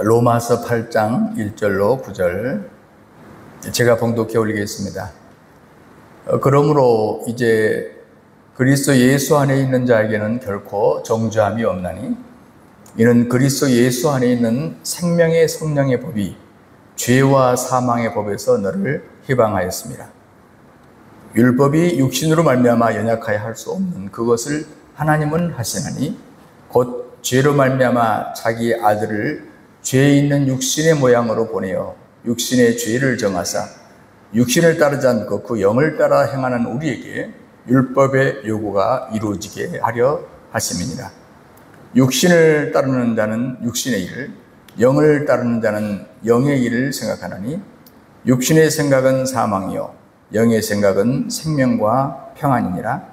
로마서 8장 1절로 9절 제가 봉독해 올리겠습니다. 그러므로 이제 그리스도 예수 안에 있는 자에게는 결코 정죄함이 없나니 이는 그리스도 예수 안에 있는 생명의 성령의 법이 죄와 사망의 법에서 너를 해방하였습니다. 율법이 육신으로 말미암아 연약하여 할 수 없는 그것을 하나님은 하시나니 곧 죄로 말미암아 자기 아들을 죄 있는 육신의 모양으로 보내어 육신의 죄를 정하사 육신을 따르지 않고 그 영을 따라 행하는 우리에게 율법의 요구가 이루어지게 하려 하심이니라. 육신을 따르는 자는 육신의 일, 영을 따르는 자는 영의 일을 생각하나니 육신의 생각은 사망이요 영의 생각은 생명과 평안이니라.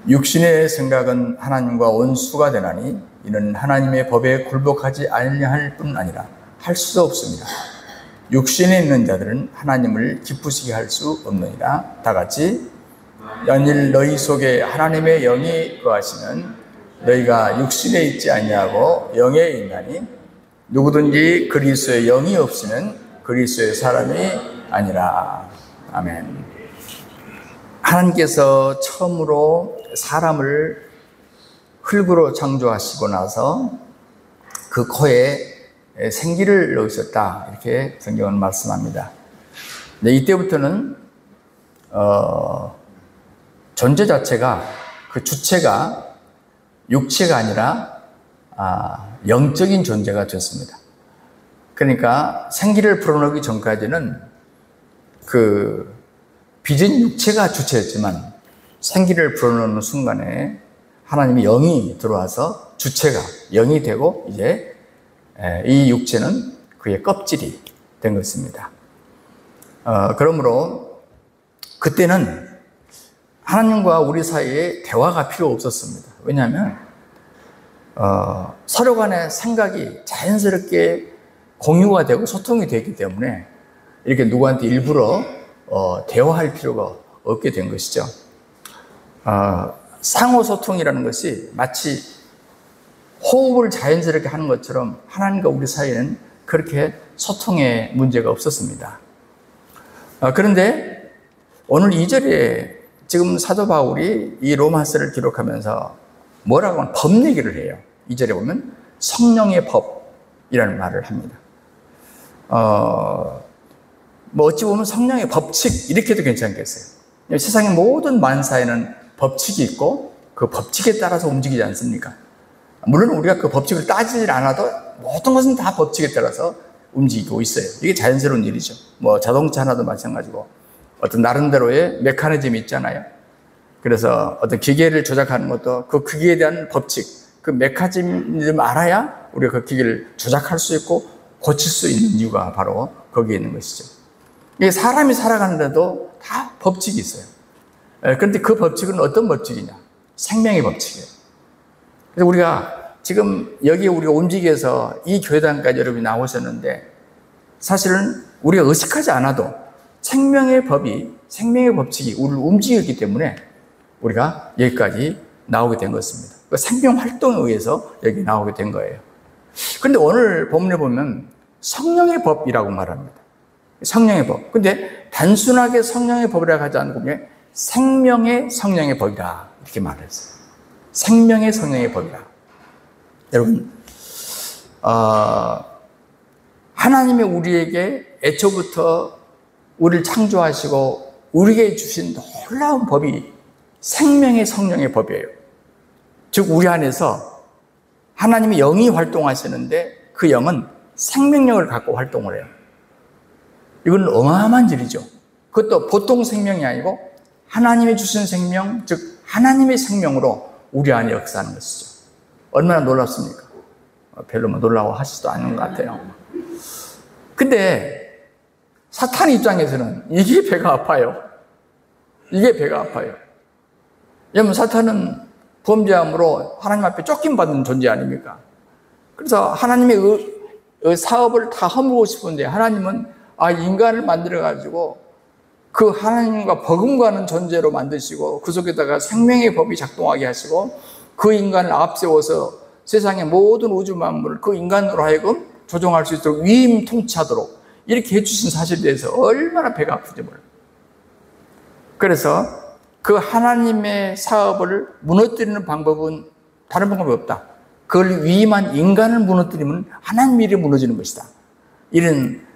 육신의 생각은 하나님과 원수가 되나니 이는 하나님의 법에 굴복하지 아니할 뿐 아니라 할 수도 없습니다. 육신에 있는 자들은 하나님을 기쁘시게 할 수 없느니라. 다 같이 만일 너희 속에 하나님의 영이 거하시면 너희가 육신에 있지 아니하고 영에 있나니 누구든지 그리스도의 영이 없으면 그리스도의 사람이 아니라. 아멘. 하나님께서 처음으로 사람을 흙으로 창조하시고 나서 그 코에 생기를 넣으셨다, 이렇게 성경은 말씀합니다. 네, 이때부터는 존재 자체가, 그 주체가 육체가 아니라 영적인 존재가 됐습니다. 그러니까 생기를 불어넣기 전까지는 그 빚은 육체가 주체였지만 생기를 불어넣는 순간에 하나님의 영이 들어와서 주체가 영이 되고 이제 이 육체는 그의 껍질이 된 것입니다. 그러므로 그때는 하나님과 우리 사이에 대화가 필요 없었습니다. 왜냐하면 서로 간의 생각이 자연스럽게 공유가 되고 소통이 되기 때문에 이렇게 누구한테 일부러 대화할 필요가 없게 된 것이죠. 상호소통이라는 것이 마치 호흡을 자연스럽게 하는 것처럼 하나님과 우리 사이에는 그렇게 소통에 문제가 없었습니다. 그런데 오늘 2절에 지금 사도 바울이 이 로마서를 기록하면서 뭐라고 하면 법 얘기를 해요. 2절에 보면 성령의 법이라는 말을 합니다. 뭐 어찌 보면 성령의 법칙 이렇게도 괜찮겠어요. 세상의 모든 만사에는 법칙이 있고 그 법칙에 따라서 움직이지 않습니까? 물론 우리가 그 법칙을 따지질 않아도 모든 것은 다 법칙에 따라서 움직이고 있어요. 이게 자연스러운 일이죠. 뭐 자동차 하나도 마찬가지고 어떤 나름대로의 메커니즘이 있잖아요. 그래서 어떤 기계를 조작하는 것도 그 기계에 대한 법칙, 그 메커니즘을 알아야 우리가 그 기계를 조작할 수 있고 고칠 수 있는 이유가 바로 거기에 있는 것이죠. 이게 사람이 살아가는데도 다 법칙이 있어요. 그런데 그 법칙은 어떤 법칙이냐? 생명의 법칙이에요. 그래서 우리가 지금 여기 우리가 움직여서 이 교회당까지 여러분이 나오셨는데 사실은 우리가 의식하지 않아도 생명의 법칙이 우리를 움직였기 때문에 우리가 여기까지 나오게 된 것입니다. 그 생명 활동에 의해서 여기 나오게 된 거예요. 그런데 오늘 본문에 보면 성령의 법이라고 말합니다. 성령의 법. 근데 단순하게 성령의 법이라고 하지 않고 생명의 성령의 법이다, 이렇게 말했어요. 생명의 성령의 법이다. 여러분, 하나님이 우리에게 애초부터 우리를 창조하시고 우리에게 주신 놀라운 법이 생명의 성령의 법이에요. 즉 우리 안에서 하나님의 영이 활동하시는데 그 영은 생명력을 갖고 활동을 해요. 이건 어마어마한 일이죠. 그것도 보통 생명이 아니고 하나님이 주신 생명, 즉 하나님의 생명으로 우리 안에 역사하는 것이죠. 얼마나 놀랍습니까? 별로 놀라워하시지도 않는 것 같아요. 근데 사탄 입장에서는 이게 배가 아파요. 이게 배가 아파요. 왜냐하면 사탄은 범죄함으로 하나님 앞에 쫓김받는 존재 아닙니까? 그래서 하나님의 사업을 다 허물고 싶은데 하나님은 인간을 만들어가지고 그 하나님과 버금가는 존재로 만드시고 그 속에다가 생명의 법이 작동하게 하시고 그 인간을 앞세워서 세상의 모든 우주 만물을 그 인간으로 하여금 조종할 수 있도록 위임 통치하도록 이렇게 해주신 사실에 대해서 얼마나 배가 아프지 몰라요. 그래서 그 하나님의 사업을 무너뜨리는 방법은 다른 방법이 없다. 그걸 위임한 인간을 무너뜨리면 하나님 일이 무너지는 것이다. 이런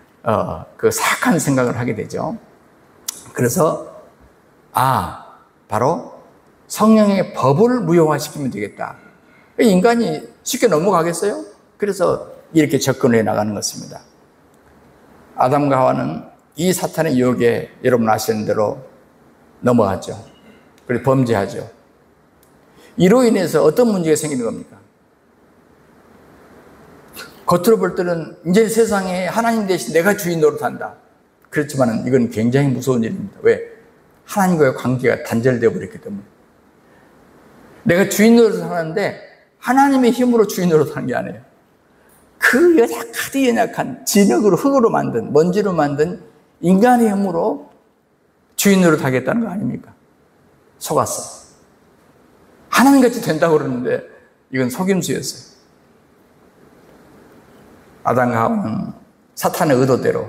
그 사악한 생각을 하게 되죠. 그래서 바로 성령의 법을 무효화시키면 되겠다. 인간이 쉽게 넘어가겠어요? 그래서 이렇게 접근해 나가는 것입니다. 아담과 하와는 이 사탄의 유혹에 여러분 아시는 대로 넘어가죠. 그리고 범죄하죠. 이로 인해서 어떤 문제가 생기는 겁니까? 겉으로 볼 때는 이제 세상에 하나님 대신 내가 주인 노릇한다. 그렇지만 이건 굉장히 무서운 일입니다. 왜? 하나님과의 관계가 단절되어 버렸기 때문에. 내가 주인 노릇을 하는데 하나님의 힘으로 주인 노릇하는 게 아니에요. 그 연약한 진흙으로 흙으로 만든 먼지로 만든 인간의 힘으로 주인 노릇하겠다는 거 아닙니까? 속았어. 하나님같이 된다고 그러는데 이건 속임수였어요. 아담과 하와는 사탄의 의도대로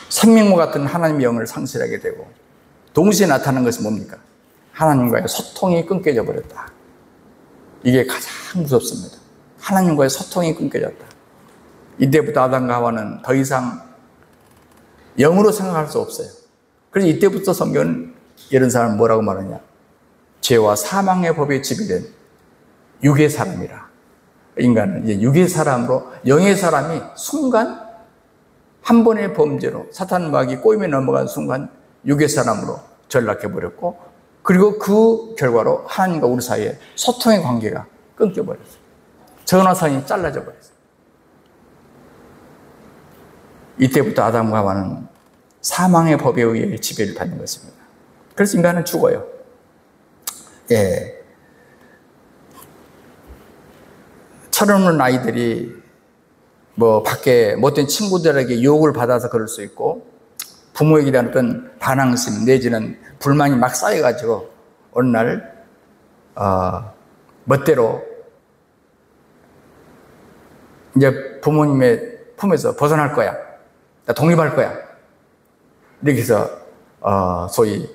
생명과 같은 하나님의 영을 상실하게 되고 동시에 나타나는 것이 뭡니까? 하나님과의 소통이 끊겨져 버렸다. 이게 가장 무섭습니다. 하나님과의 소통이 끊겨졌다. 이때부터 아담과 하와는 더 이상 영으로 생각할 수 없어요. 그래서 이때부터 성경은 이런 사람을 뭐라고 말하냐? 죄와 사망의 법에 지배된 육의 사람이라. 인간은 이제 육의 사람으로 영의 사람이 순간 한 번의 범죄로 사탄 마귀 꼬임에 넘어간 순간 육의 사람으로 전락해버렸고, 그리고 그 결과로 하나님과 우리 사이에 소통의 관계가 끊겨버렸어요. 전화선이 잘라져 버렸어요. 이때부터 아담과 하와는 사망의 법에 의해 지배를 받는 것입니다. 그래서 인간은 죽어요. 철없는 아이들이 밖에 못된 친구들에게 유혹을 받아서 그럴 수 있고, 부모에게 대한 어떤 반항심 내지는 불만이 막 쌓여가지고 어느 날 멋대로 이제 부모님의 품에서 벗어날 거야, 나 독립할 거야, 이렇게 해서 소위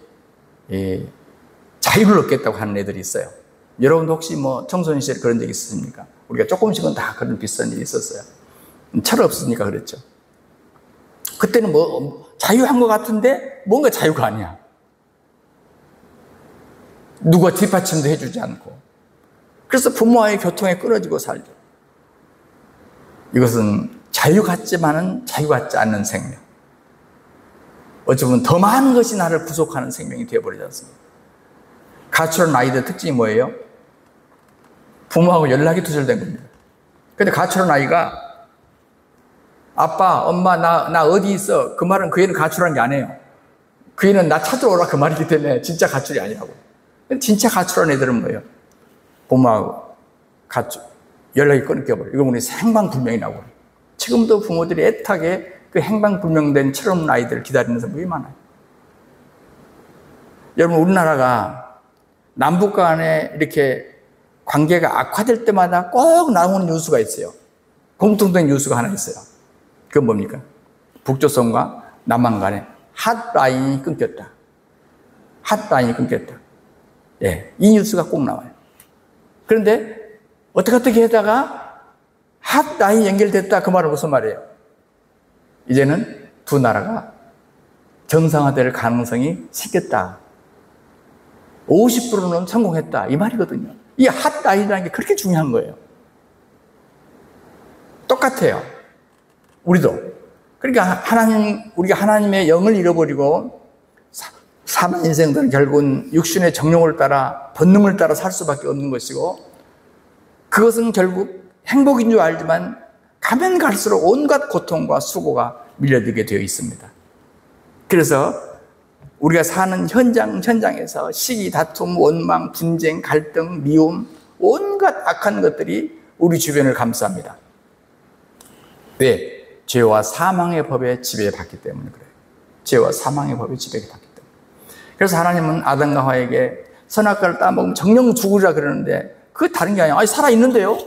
자유를 얻겠다고 하는 애들이 있어요. 여러분도 혹시 청소년 시절에 그런 적 있으십니까? 우리가 조금씩은 다 그런 비슷한 일이 있었어요. 철없으니까 그랬죠. 그때는 자유한 것 같은데 뭔가 자유가 아니야. 누가 뒷받침도 해주지 않고. 그래서 부모와의 교통에 끊어지고 살죠. 이것은 자유 같지만은 자유 같지 않는 생명. 어쩌면 더 많은 것이 나를 구속하는 생명이 되어버리지 않습니까? 가출한 아이들 특징이 뭐예요? 부모하고 연락이 두절된 겁니다. 근데 가출한 아이가 아빠, 엄마, 나 어디 있어? 그 말은 그 애는 가출한 게 아니에요. 그 애는 나 찾으러 오라 그 말이기 때문에 진짜 가출이 아니라고. 진짜 가출한 애들은 뭐예요? 부모하고 연락이 끊겨버려요. 이걸 우리 행방불명이라고 해요. 지금도 부모들이 애타게 그 행방불명된 철없는 아이들을 기다리는 사람이 많아요. 여러분, 우리나라가 남북 간에 이렇게 관계가 악화될 때마다 꼭 나오는 뉴스가 있어요. 공통된 뉴스가 하나 있어요. 그건 뭡니까? 북조선과 남한 간에 핫라인이 끊겼다. 핫라인이 끊겼다. 이 뉴스가 꼭 나와요. 그런데 어떻게 하다가 핫라인이 연결됐다, 그 말은 무슨 말이에요? 이제는 두 나라가 정상화될 가능성이 생겼다. 50%는 성공했다, 이 말이거든요. 이 핫라인이라는 게 그렇게 중요한 거예요. 똑같아요. 우리도. 그러니까 우리가 하나님의 영을 잃어버리고 사는 인생들은 결국은 육신의 정욕을 따라, 본능을 따라 살 수밖에 없는 것이고, 그것은 결국 행복인 줄 알지만 가면 갈수록 온갖 고통과 수고가 밀려들게 되어 있습니다. 그래서 우리가 사는 현장에서 시기, 다툼, 원망, 분쟁, 갈등, 미움, 온갖 악한 것들이 우리 주변을 감싸합니다. 왜? 죄와 사망의 법에 지배받기 때문에 그래요. 죄와 사망의 법에 지배받기 때문에. 그래서 하나님은 아담과 하와에게 선악과를 따먹으면 정령 죽으리라 그러는데, 그게 다른 게 아니야. 살아있는데요?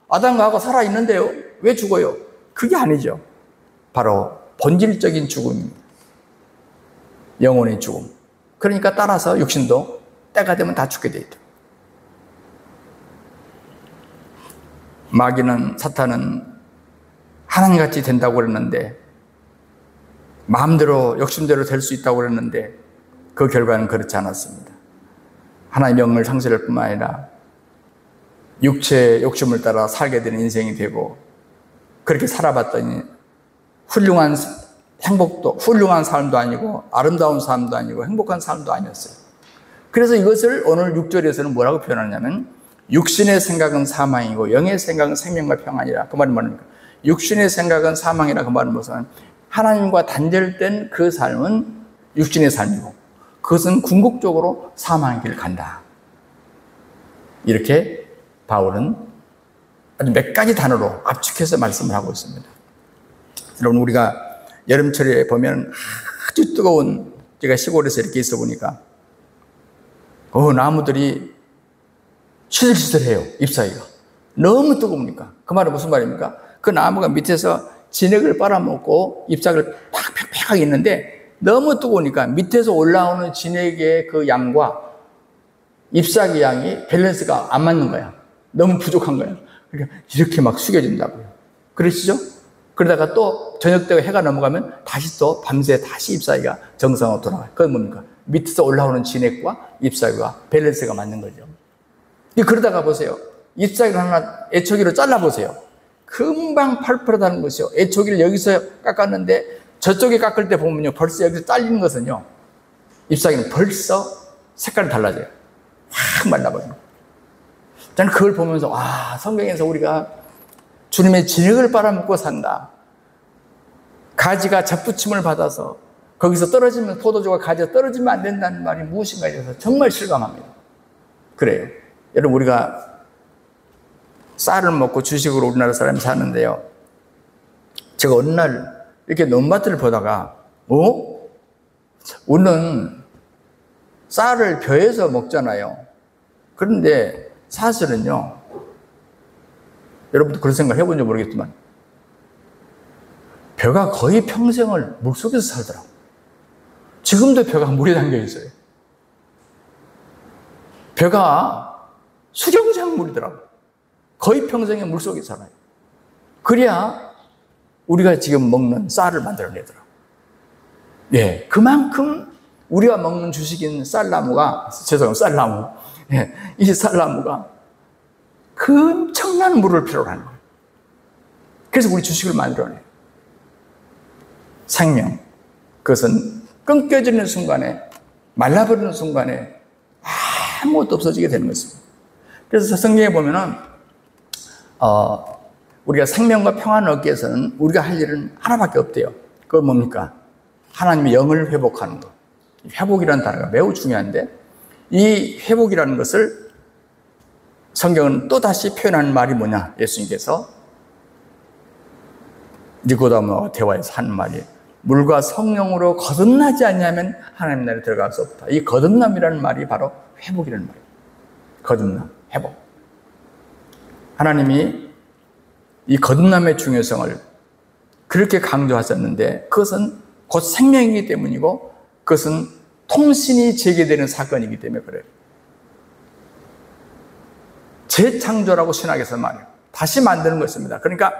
아담과 하와가 살아있는데요? 왜 죽어요? 그게 아니죠. 바로 본질적인 죽음입니다. 영혼의 죽음. 그러니까 따라서 육신도 때가 되면 다 죽게 돼 있다. 마귀는, 사탄은 하나님같이 된다고 그랬는데, 마음대로 욕심대로 될 수 있다고 그랬는데 그 결과는 그렇지 않았습니다. 하나님의 영을 상실할 뿐만 아니라 육체의 욕심을 따라 살게 되는 인생이 되고, 그렇게 살아봤더니 훌륭한 행복도, 훌륭한 삶도 아니고 아름다운 삶도 아니고 행복한 삶도 아니었어요. 그래서 이것을 오늘 6절에서는 뭐라고 표현하냐면, 육신의 생각은 사망이고 영의 생각은 생명과 평안이라. 그 말은 뭐입니까? 육신의 생각은 사망이라. 그 말은 무슨, 하나님과 단절된 그 삶은 육신의 삶이고 그것은 궁극적으로 사망의 길을 간다. 이렇게 바울은 아주 몇 가지 단어로 압축해서 말씀을 하고 있습니다. 여러분, 우리가 여름철에 보면 아주 뜨거운, 제가 시골에서 이렇게 있어 보니까 나무들이 시들시들해요. 잎사귀가 너무 뜨거우니까. 그 말은 무슨 말입니까? 그 나무가 밑에서 진액을 빨아먹고 잎사귀를 팍팍팍 있는데 너무 뜨거우니까 밑에서 올라오는 진액의 그 양과 잎사귀 양이 밸런스가 안 맞는 거야. 너무 부족한 거야. 그러니까 이렇게 막 숙여진다고요. 그러시죠? 그러다가 또 저녁 때 해가 넘어가면 다시 또 밤새 다시 잎사귀가 정상으로 돌아가요. 그건 뭡니까? 밑에서 올라오는 진액과 잎사귀가 밸런스가 맞는 거죠. 그러다가 보세요. 잎사귀를 하나 애초기로 잘라보세요. 금방 펄펄하다는 것이요. 애초기를 여기서 깎았는데 저쪽에 깎을 때 보면요, 벌써 여기서 잘리는 것은요, 잎사귀는 벌써 색깔이 달라져요. 확 말라버려요. 저는 그걸 보면서 성경에서 우리가 주님의 진액을 빨아먹고 산다. 가지가 접붙임을 받아서 거기서 떨어지면, 포도주가 가지가 떨어지면 안 된다는 말이 무엇인가 해서 정말 실감합니다. 그래요. 여러분, 우리가 쌀을 먹고 주식으로 우리나라 사람이 사는데요, 제가 어느 날 이렇게 논밭을 보다가 우리는 쌀을 벼에서 먹잖아요. 그런데 사실은요, 여러분도 그런 생각 해본지 모르겠지만 벼가 거의 평생을 물속에서 살더라고요. 지금도 벼가 물에 담겨 있어요. 벼가 수경작물이더라고요. 거의 평생에 물속에 살아요. 그래야 우리가 지금 먹는 쌀을 만들어내더라고요. 예, 그만큼 우리가 먹는 주식인 쌀나무가, 쌀나무. 예, 이 쌀나무가 그 엄청난 물을 필요로 하는 거예요. 그래서 우리 주식을 만들어내요. 생명. 그것은 끊겨지는 순간에, 말라버리는 순간에 아무것도 없어지게 되는 것입니다. 그래서 성경에 보면은, 우리가 생명과 평안을 얻기 위해서는 우리가 할 일은 하나밖에 없대요. 그건 뭡니까? 하나님의 영을 회복하는 것. 회복이라는 단어가 매우 중요한데, 이 회복이라는 것을 성경은 또 다시 표현하는 말이 뭐냐? 예수님께서 니고데모와 대화에서 하는 말이, 물과 성령으로 거듭나지 않냐면 하나님 나라에 들어갈 수 없다. 이 거듭남이라는 말이 바로 회복이라는 말이에요. 거듭남, 회복. 하나님이 이 거듭남의 중요성을 그렇게 강조하셨는데, 그것은 곧 생명이기 때문이고, 그것은 통신이 재개되는 사건이기 때문에 그래요. 재창조라고 신학에서 말해요. 다시 만드는 것입니다. 그러니까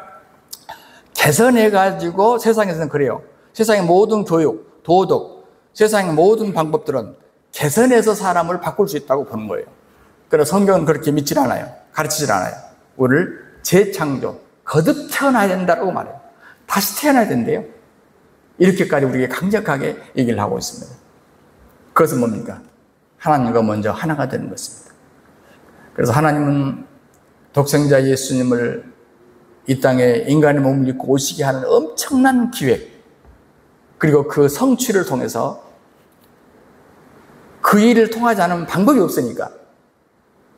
개선해가지고, 세상에서는 그래요. 세상의 모든 교육, 도덕, 세상의 모든 방법들은 개선해서 사람을 바꿀 수 있다고 보는 거예요. 그러나 성경은 그렇게 믿질 않아요. 가르치질 않아요. 우리를 재창조, 거듭 태어나야 된다고 말해요. 다시 태어나야 된대요. 이렇게까지 우리에게 강력하게 얘기를 하고 있습니다. 그것은 뭡니까? 하나님과 먼저 하나가 되는 것입니다. 그래서 하나님은 독생자 예수님을 이 땅에 인간의 몸을 입고 오시게 하는 엄청난 기획, 그리고 그 성취를 통해서 그 일을 통하지 않으면 방법이 없으니까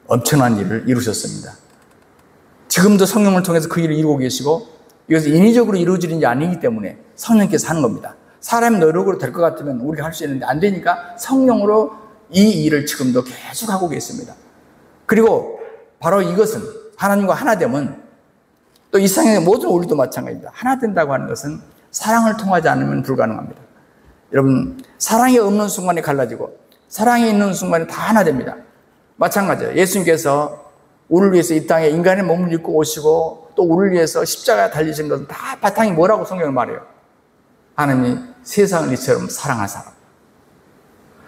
엄청난 일을 이루셨습니다. 지금도 성령을 통해서 그 일을 이루고 계시고, 이것은 인위적으로 이루어지는 게 아니기 때문에 성령께서 하는 겁니다. 사람의 노력으로 될 것 같으면 우리가 할 수 있는데 안 되니까 성령으로 이 일을 지금도 계속 하고 계십니다. 그리고 바로 이것은 하나님과 하나 되면 또 이 세상의 모든 우리도 마찬가지입니다. 하나 된다고 하는 것은 사랑을 통하지 않으면 불가능합니다. 여러분, 사랑이 없는 순간에 갈라지고 사랑이 있는 순간에 다 하나 됩니다. 마찬가지예요. 예수님께서 우리를 위해서 이 땅에 인간의 몸을 입고 오시고 또 우리를 위해서 십자가에 달리신 것은 다 바탕이 뭐라고 성경은 말해요? 하나님이 세상을 이처럼 사랑한 사람.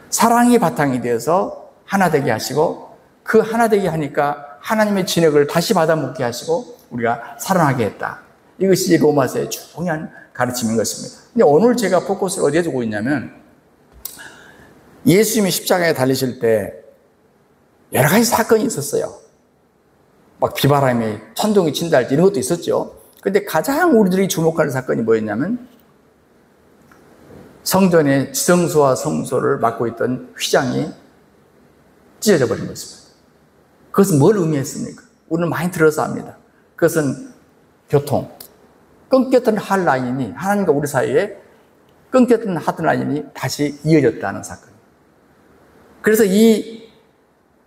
사랑이 바탕이 되어서 하나 되게 하시고 그 하나 되게 하니까 하나님의 진액을 다시 받아먹게 하시고 우리가 살아나게 했다. 이것이 로마서의 중요한 가르침인 것입니다. 근데 오늘 제가 포커스를 어디에 두고 있냐면 예수님이 십자가에 달리실 때 여러 가지 사건이 있었어요. 막 비바람이 천둥이 친다 할지 이런 것도 있었죠. 그런데 가장 우리들이 주목하는 사건이 뭐였냐면 성전의 지성소와 성소를 맡고 있던 휘장이 찢어져 버린 것입니다. 그것은 뭘 의미했습니까? 우리는 많이 들어서 압니다. 그것은 교통, 끊겼던 한 라인이 하나님과 우리 사이에 끊겼던 한 라인이 다시 이어졌다는 사건. 그래서 이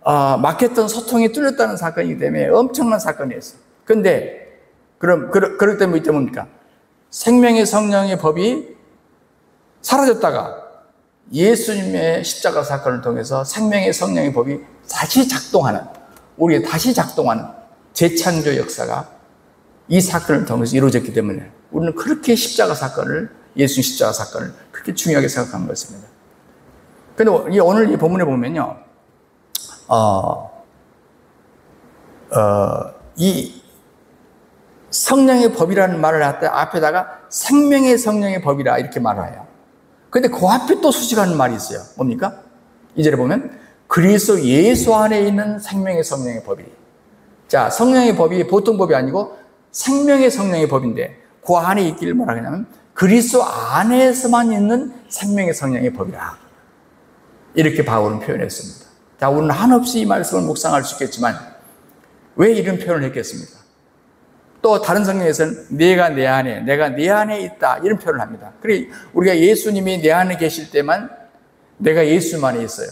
막혔던 소통이 뚫렸다는 사건이기 때문에 엄청난 사건이었어요. 그런데 그럴 때 뭐 있다 뭡니까? 생명의 성령의 법이 사라졌다가 예수님의 십자가 사건을 통해서 생명의 성령의 법이 다시 작동하는, 우리가 다시 작동하는 재창조 역사가 이 사건을 통해서 이루어졌기 때문에 우리는 그렇게 십자가 사건을, 예수님 십자가 사건을 그렇게 중요하게 생각하는 것입니다. 그런데 오늘 이 본문에 보면요, 이 성령의 법이라는 말을 할 때 앞에다가 생명의 성령의 법이라 이렇게 말해요. 근데 그 앞에 또 수식하는 말이 있어요. 뭡니까? 2절에 보면 그리스도 예수 안에 있는 생명의 성령의 법이리. 자, 성령의 법이 보통 법이 아니고 생명의 성령의 법인데 그 안에 있기를 뭐라 하냐면 그리스도 안에서만 있는 생명의 성령의 법이라. 이렇게 바울은 표현했습니다. 자, 우리는 한없이 이 말씀을 묵상할 수 있겠지만 왜 이런 표현을 했겠습니까? 또 다른 성경에서는 내가 내 안에, 내가 네 안에 있다 이런 표현을 합니다. 그래 우리가 예수님이 내 안에 계실 때만 내가 예수만에 있어요.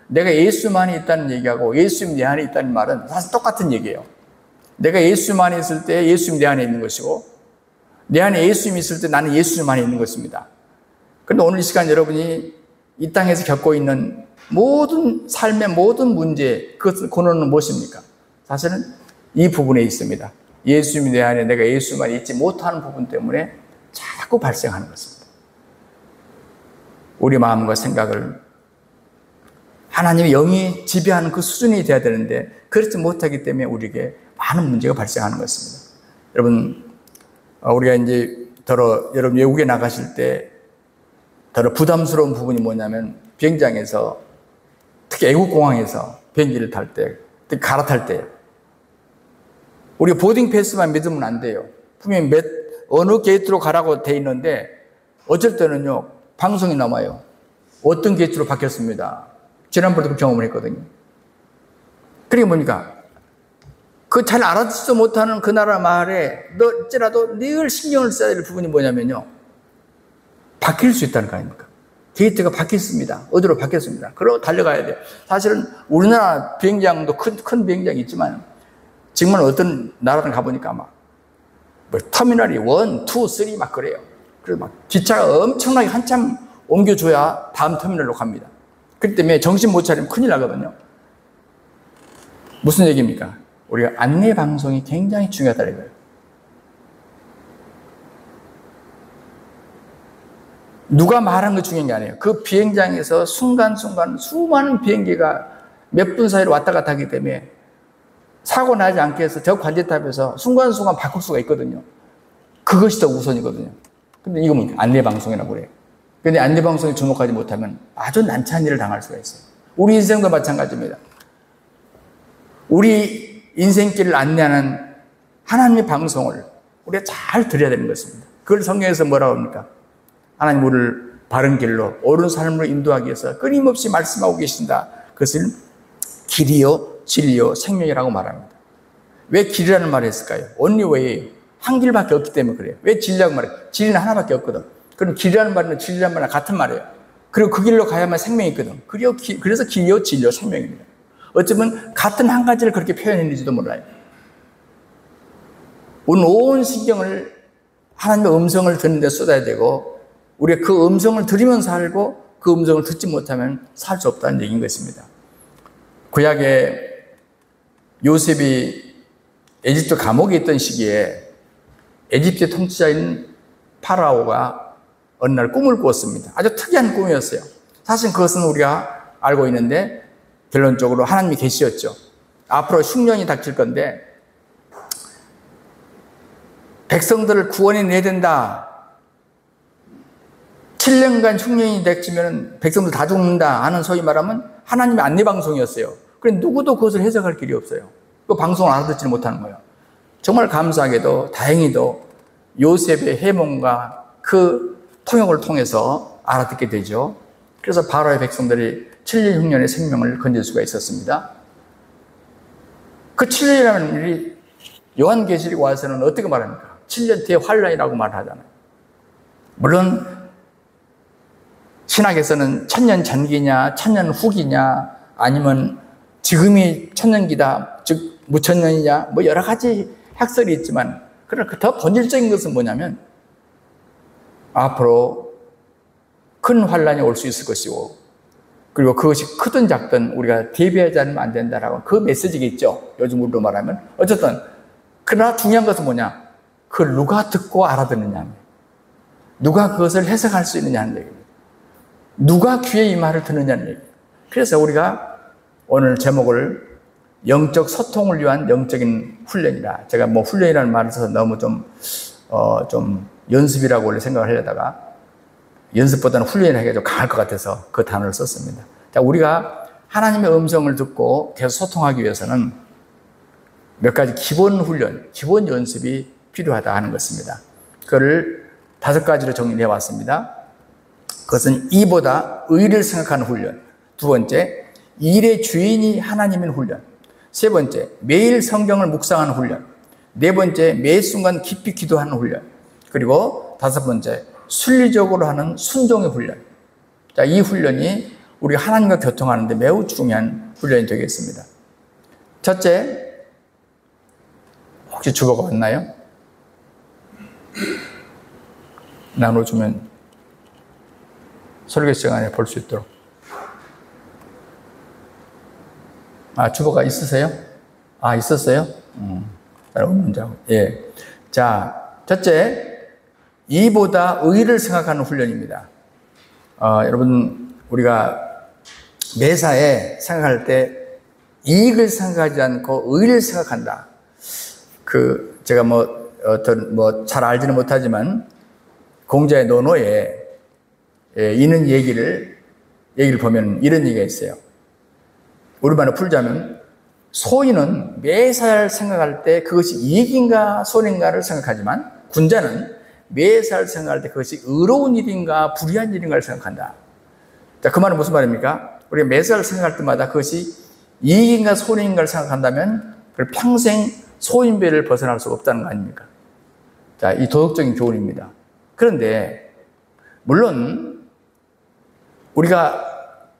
내가 예수만에 있다는 얘기하고 예수님 내 안에 있다는 말은 사실 똑같은 얘기예요. 내가 예수만에 있을 때 예수님 내 안에 있는 것이고 내 안에 예수님이 있을 때 나는 예수님 안에 있는 것입니다. 그런데 오늘 이 시간 여러분이 이 땅에서 겪고 있는 모든 삶의 모든 문제, 그 근원은 무엇입니까? 사실은 이 부분에 있습니다. 예수님이 내 안에 내가 예수만 있지 못하는 부분 때문에 자꾸 발생하는 것입니다. 우리 마음과 생각을 하나님의 영이 지배하는 그 수준이 돼야 되는데 그렇지 못하기 때문에 우리에게 많은 문제가 발생하는 것입니다. 여러분, 우리가 이제 여러분 외국에 나가실 때 부담스러운 부분이 뭐냐면 비행장에서 특히 애국공항에서 비행기를 탈 때, 특히 갈아탈 때 우리가 보딩 패스만 믿으면 안 돼요. 분명히 어느 게이트로 가라고 돼 있는데 어쩔 때는요 방송이 나와요. 어떤 게이트로 바뀌었습니다. 지난번에도 경험을 했거든요. 그게 뭡니까? 그 잘 알아듣지도 못하는 그 나라 말에 어찌라도 늘 신경을 써야 될 부분이 뭐냐면요, 바뀔 수 있다는 거 아닙니까? 게이트가 바뀌었습니다. 어디로 바뀌었습니다. 그러고 달려가야 돼요. 사실은 우리나라 비행장도 큰 비행장이 있지만 정말 어떤 나라를 가보니까 막 터미널이 1, 2, 3 막 그래요. 그래서 막 기차가 엄청나게 한참 옮겨줘야 다음 터미널로 갑니다. 그렇기 때문에 정신 못 차리면 큰일 나거든요. 무슨 얘기입니까? 우리가 안내 방송이 굉장히 중요하다는 거예요. 누가 말한 거 중요한 게 아니에요. 그 비행장에서 순간순간 수많은 비행기가 몇 분 사이로 왔다 갔다 하기 때문에 사고 나지 않게 해서 저 관제탑에서 순간순간 바꿀 수가 있거든요. 그것이 더 우선이거든요. 근데 이거 뭡니까? 안내방송이라고 그래요. 근데 안내방송에 주목하지 못하면 아주 난처한 일을 당할 수가 있어요. 우리 인생도 마찬가지입니다. 우리 인생길을 안내하는 하나님의 방송을 우리가 잘 들어야 되는 것입니다. 그걸 성경에서 뭐라고 합니까? 하나님 우리를 바른 길로 옳은 삶으로 인도하기 위해서 끊임없이 말씀하고 계신다. 그것을 길이요 진리요 생명이라고 말합니다. 왜 길이라는 말을 했을까요? only way, 한 길밖에 없기 때문에 그래요. 왜 진리라고 말해요? 진리는 하나밖에 없거든. 그럼 길이라는 말은 진리라는 말은 같은 말이에요. 그리고 그 길로 가야만 생명이 있거든. 그래서 길이요 진리요 생명입니다. 어쩌면 같은 한 가지를 그렇게 표현했는지도 몰라요. 온 신경을 하나님의 음성을 듣는 데 쏟아야 되고, 우리가 그 음성을 들으면 살고 그 음성을 듣지 못하면 살 수 없다는 얘기인 것입니다. 구약에 요셉이 에집트 감옥에 있던 시기에 에집트의 통치자인 파라오가 어느 날 꿈을 꾸었습니다. 아주 특이한 꿈이었어요. 사실 그것은 우리가 알고 있는데 결론적으로 하나님이 계시였죠. 앞으로 흉년이 닥칠 건데 백성들을 구원해내야 된다. 7년간 흉년이 닥치면 백성들 다 죽는다 하는 소위 말하면 하나님의 안내방송이었어요. 그런데 누구도 그것을 해석할 길이 없어요. 그 방송을 알아듣지 못하는 거예요. 정말 감사하게도 다행히도 요셉의 해몽과 그 통역을 통해서 알아듣게 되죠. 그래서 바로의 백성들이 7년 흉년의 생명을 건질 수가 있었습니다. 그 7년이라는 일이 요한계시록 와서는 어떻게 말합니까? 7년 뒤에 환란이라고 말하잖아요. 물론 신학에서는 천년 전기냐 천년 후기냐 아니면 지금이 천년기다 즉 무천년이냐 뭐 여러 가지 학설이 있지만 그러나 더 본질적인 것은 뭐냐면 앞으로 큰 환란이 올 수 있을 것이고 그리고 그것이 크든 작든 우리가 대비하지 않으면 안 된다라고 그 메시지겠죠. 요즘 우리로 말하면. 어쨌든 그러나 중요한 것은 뭐냐? 그걸 누가 듣고 알아듣느냐, 누가 그것을 해석할 수 있느냐는 얘기입니다. 누가 귀에 이 말을 듣느냐는 얘기입니다. 그래서 우리가 오늘 제목을 영적 소통을 위한 영적인 훈련이라, 제가 뭐 훈련이라는 말을 써서 너무 좀 연습이라고 원래 생각을 하려다가 연습보다는 훈련이 좀 강할 것 같아서 그 단어를 썼습니다. 자, 우리가 하나님의 음성을 듣고 계속 소통하기 위해서는 몇 가지 기본 훈련, 기본 연습이 필요하다 하는 것입니다. 그거를 5가지로 정리해 왔습니다. 그것은 이보다 의를 생각하는 훈련. 두 번째, 일의 주인이 하나님인 훈련. 세 번째, 매일 성경을 묵상하는 훈련. 네 번째, 매 순간 깊이 기도하는 훈련. 그리고 5번째, 순리적으로 하는 순종의 훈련. 자, 이 훈련이 우리가 하나님과 교통하는데 매우 중요한 훈련이 되겠습니다. 첫째, 혹시 주보가 왔나요? 나눠주면 설교 시간에 볼 수 있도록. 아, 주보가 있으세요? 아, 있었어요? 없는 줄 알고. 예. 자, 첫째, 이보다 의를 생각하는 훈련입니다. 여러분, 우리가 매사에 생각할 때 이익을 생각하지 않고 의를 생각한다. 제가 잘 알지는 못하지만 공자의 논어에 있는 얘기를 보면 이런 얘기가 있어요. 우리말로 풀자면 소인은 매살 생각할 때 그것이 이익인가 손인가를 생각하지만 군자는 매살 생각할 때 그것이 의로운 일인가 불의한 일인가를 생각한다. 자, 그 말은 무슨 말입니까? 우리가 매살 생각할 때마다 그것이 이익인가 손인가를 생각한다면 평생 소인배를 벗어날 수가 없다는 거 아닙니까? 자, 이 도덕적인 교훈입니다. 그런데 물론 우리가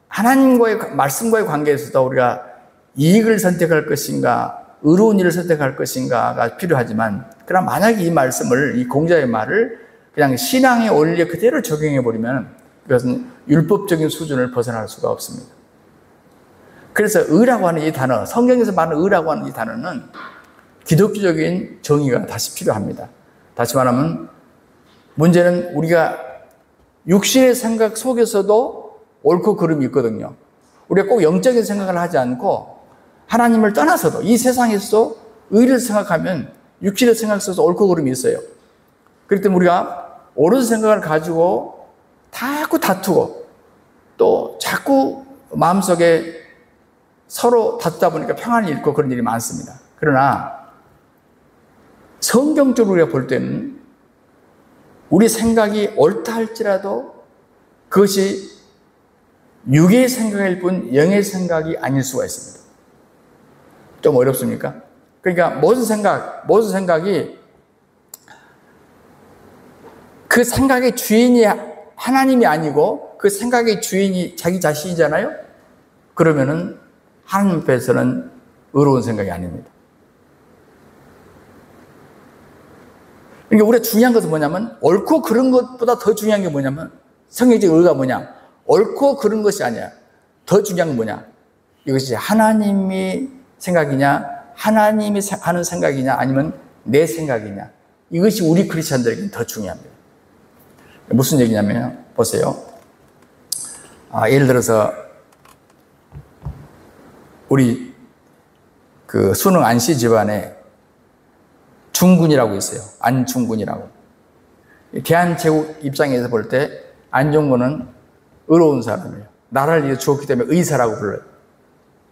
하나님과의 말씀과의 관계에서도 우리가 이익을 선택할 것인가 의로운 일을 선택할 것인가가 필요하지만 그러나 만약에 이 말씀을 이 공자의 말을 그냥 신앙의 원리에 그대로 적용해 버리면 그것은 율법적인 수준을 벗어날 수가 없습니다. 그래서 의라고 하는 이 단어, 성경에서 말하는 의라고 하는 이 단어는 기독교적인 정의가 다시 필요합니다. 다시 말하면 문제는 우리가 육신의 생각 속에서도 옳고 그름이 있거든요. 우리가 꼭 영적인 생각을 하지 않고 하나님을 떠나서도 이 세상에서도 의를 생각하면 육신의 생각 속에서 옳고 그름이 있어요. 그렇기 때문에 우리가 옳은 생각을 가지고 자꾸 다투고 또 자꾸 마음속에 서로 다투다 보니까 평안이 잃고 그런 일이 많습니다. 그러나 성경적으로 우리가 볼 때는 우리 생각이 옳다 할지라도 그것이 육의 생각일 뿐 영의 생각이 아닐 수가 있습니다. 좀 어렵습니까? 그러니까 모든 생각이 그 생각의 주인이 하나님이 아니고 그 생각의 주인이 자기 자신이잖아요? 그러면은 하나님 앞에서는 의로운 생각이 아닙니다. 그러니까 우리가 중요한 것은 뭐냐면, 옳고 그른 것보다 더 중요한 게 뭐냐면, 성경적 의가 뭐냐? 옳고 그른 것이 아니야. 더 중요한 건 뭐냐? 이것이 하나님이 생각이냐, 하나님이 하는 생각이냐, 아니면 내 생각이냐. 이것이 우리 크리스천들에게는 더 중요합니다. 무슨 얘기냐면, 보세요. 예를 들어서, 우리 그 수능 안씨 집안에 중군이라고 있어요. 안중군이라고. 대한제국 입장에서 볼 때 안중근은 의로운 사람이에요. 나라를 위해 주었기 때문에 의사라고 불러요.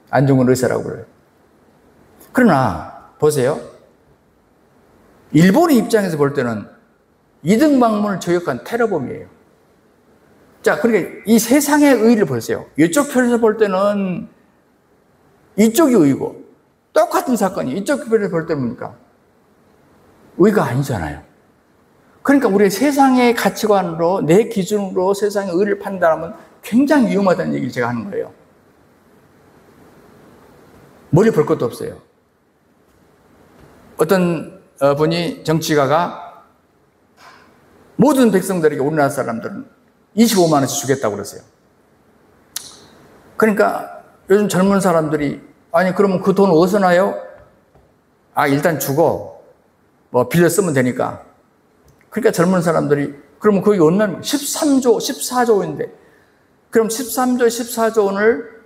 안중근 의사라고 불러요. 그러나 보세요. 일본의 입장에서 볼 때는 이등방문을 저격한 테러범이에요. 자, 그러니까 이 세상의 의의를 보세요. 이쪽 편에서 볼 때는 이쪽이 의고, 똑같은 사건이 이쪽 편에서 볼 때는 뭡니까? 의가 아니잖아요. 그러니까 우리 세상의 가치관으로, 내 기준으로 세상의 의를 판단하면 굉장히 위험하다는 얘기를 제가 하는 거예요. 머리 볼 것도 없어요. 어떤 분이, 정치가가 모든 백성들에게, 우리나라 사람들은 25만 원씩 주겠다고 그랬어요. 그러니까 요즘 젊은 사람들이, 아니 그러면 그 돈 어디서 나요? 일단 주고 뭐 빌려 쓰면 되니까. 그러니까 젊은 사람들이, 그러면 거기 얼마나 13조, 14조인데 그럼 13조, 14조 원을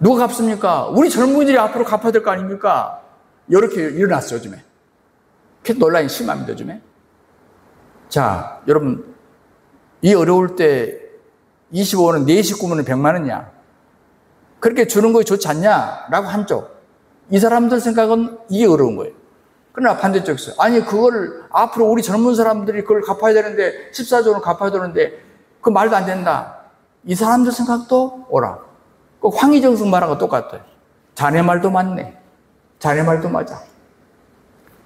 누가 갚습니까? 우리 젊은이들이 앞으로 갚아야 될 거 아닙니까? 이렇게 일어났어요, 요즘에. 그래서 논란이 심합니다, 요즘에. 자, 여러분, 이 어려울 때 25원은 내 식구면 100만 원이야. 그렇게 주는 것이 좋지 않냐? 라고 한쪽. 이 사람들 생각은 이게 어려운 거예요. 그러나 반대쪽에서, 아니, 그걸 앞으로 우리 젊은 사람들이 그걸 갚아야 되는데, 14조는 갚아야 되는데, 그 말도 안 된다. 이 사람들 생각도 오라. 그 황희정승 말하고 똑같아요. 자네 말도 맞네. 자네 말도 맞아.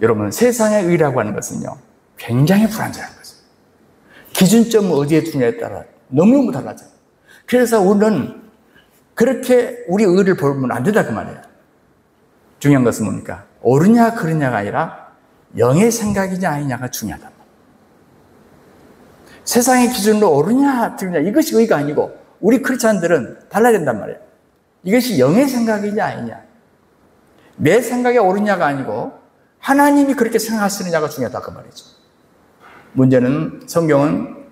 여러분, 세상의 의라고 하는 것은요, 굉장히 불안정한 것입니다. 기준점을 어디에 두냐에 따라 너무너무 달라져요. 그래서 우리는 그렇게 우리 의를 보면 안 된다 그 말이에요. 중요한 것은 뭡니까? 옳으냐 그르냐가 아니라 영의 생각이냐 아니냐가 중요하다. 세상의 기준으로 옳으냐 그르냐 이것이 의가 아니고 우리 크리스찬들은 달라야 된단 말이에요. 이것이 영의 생각이냐 아니냐. 내 생각이 옳으냐가 아니고 하나님이 그렇게 생각하시느냐가 중요하다 그 말이죠. 문제는 성경은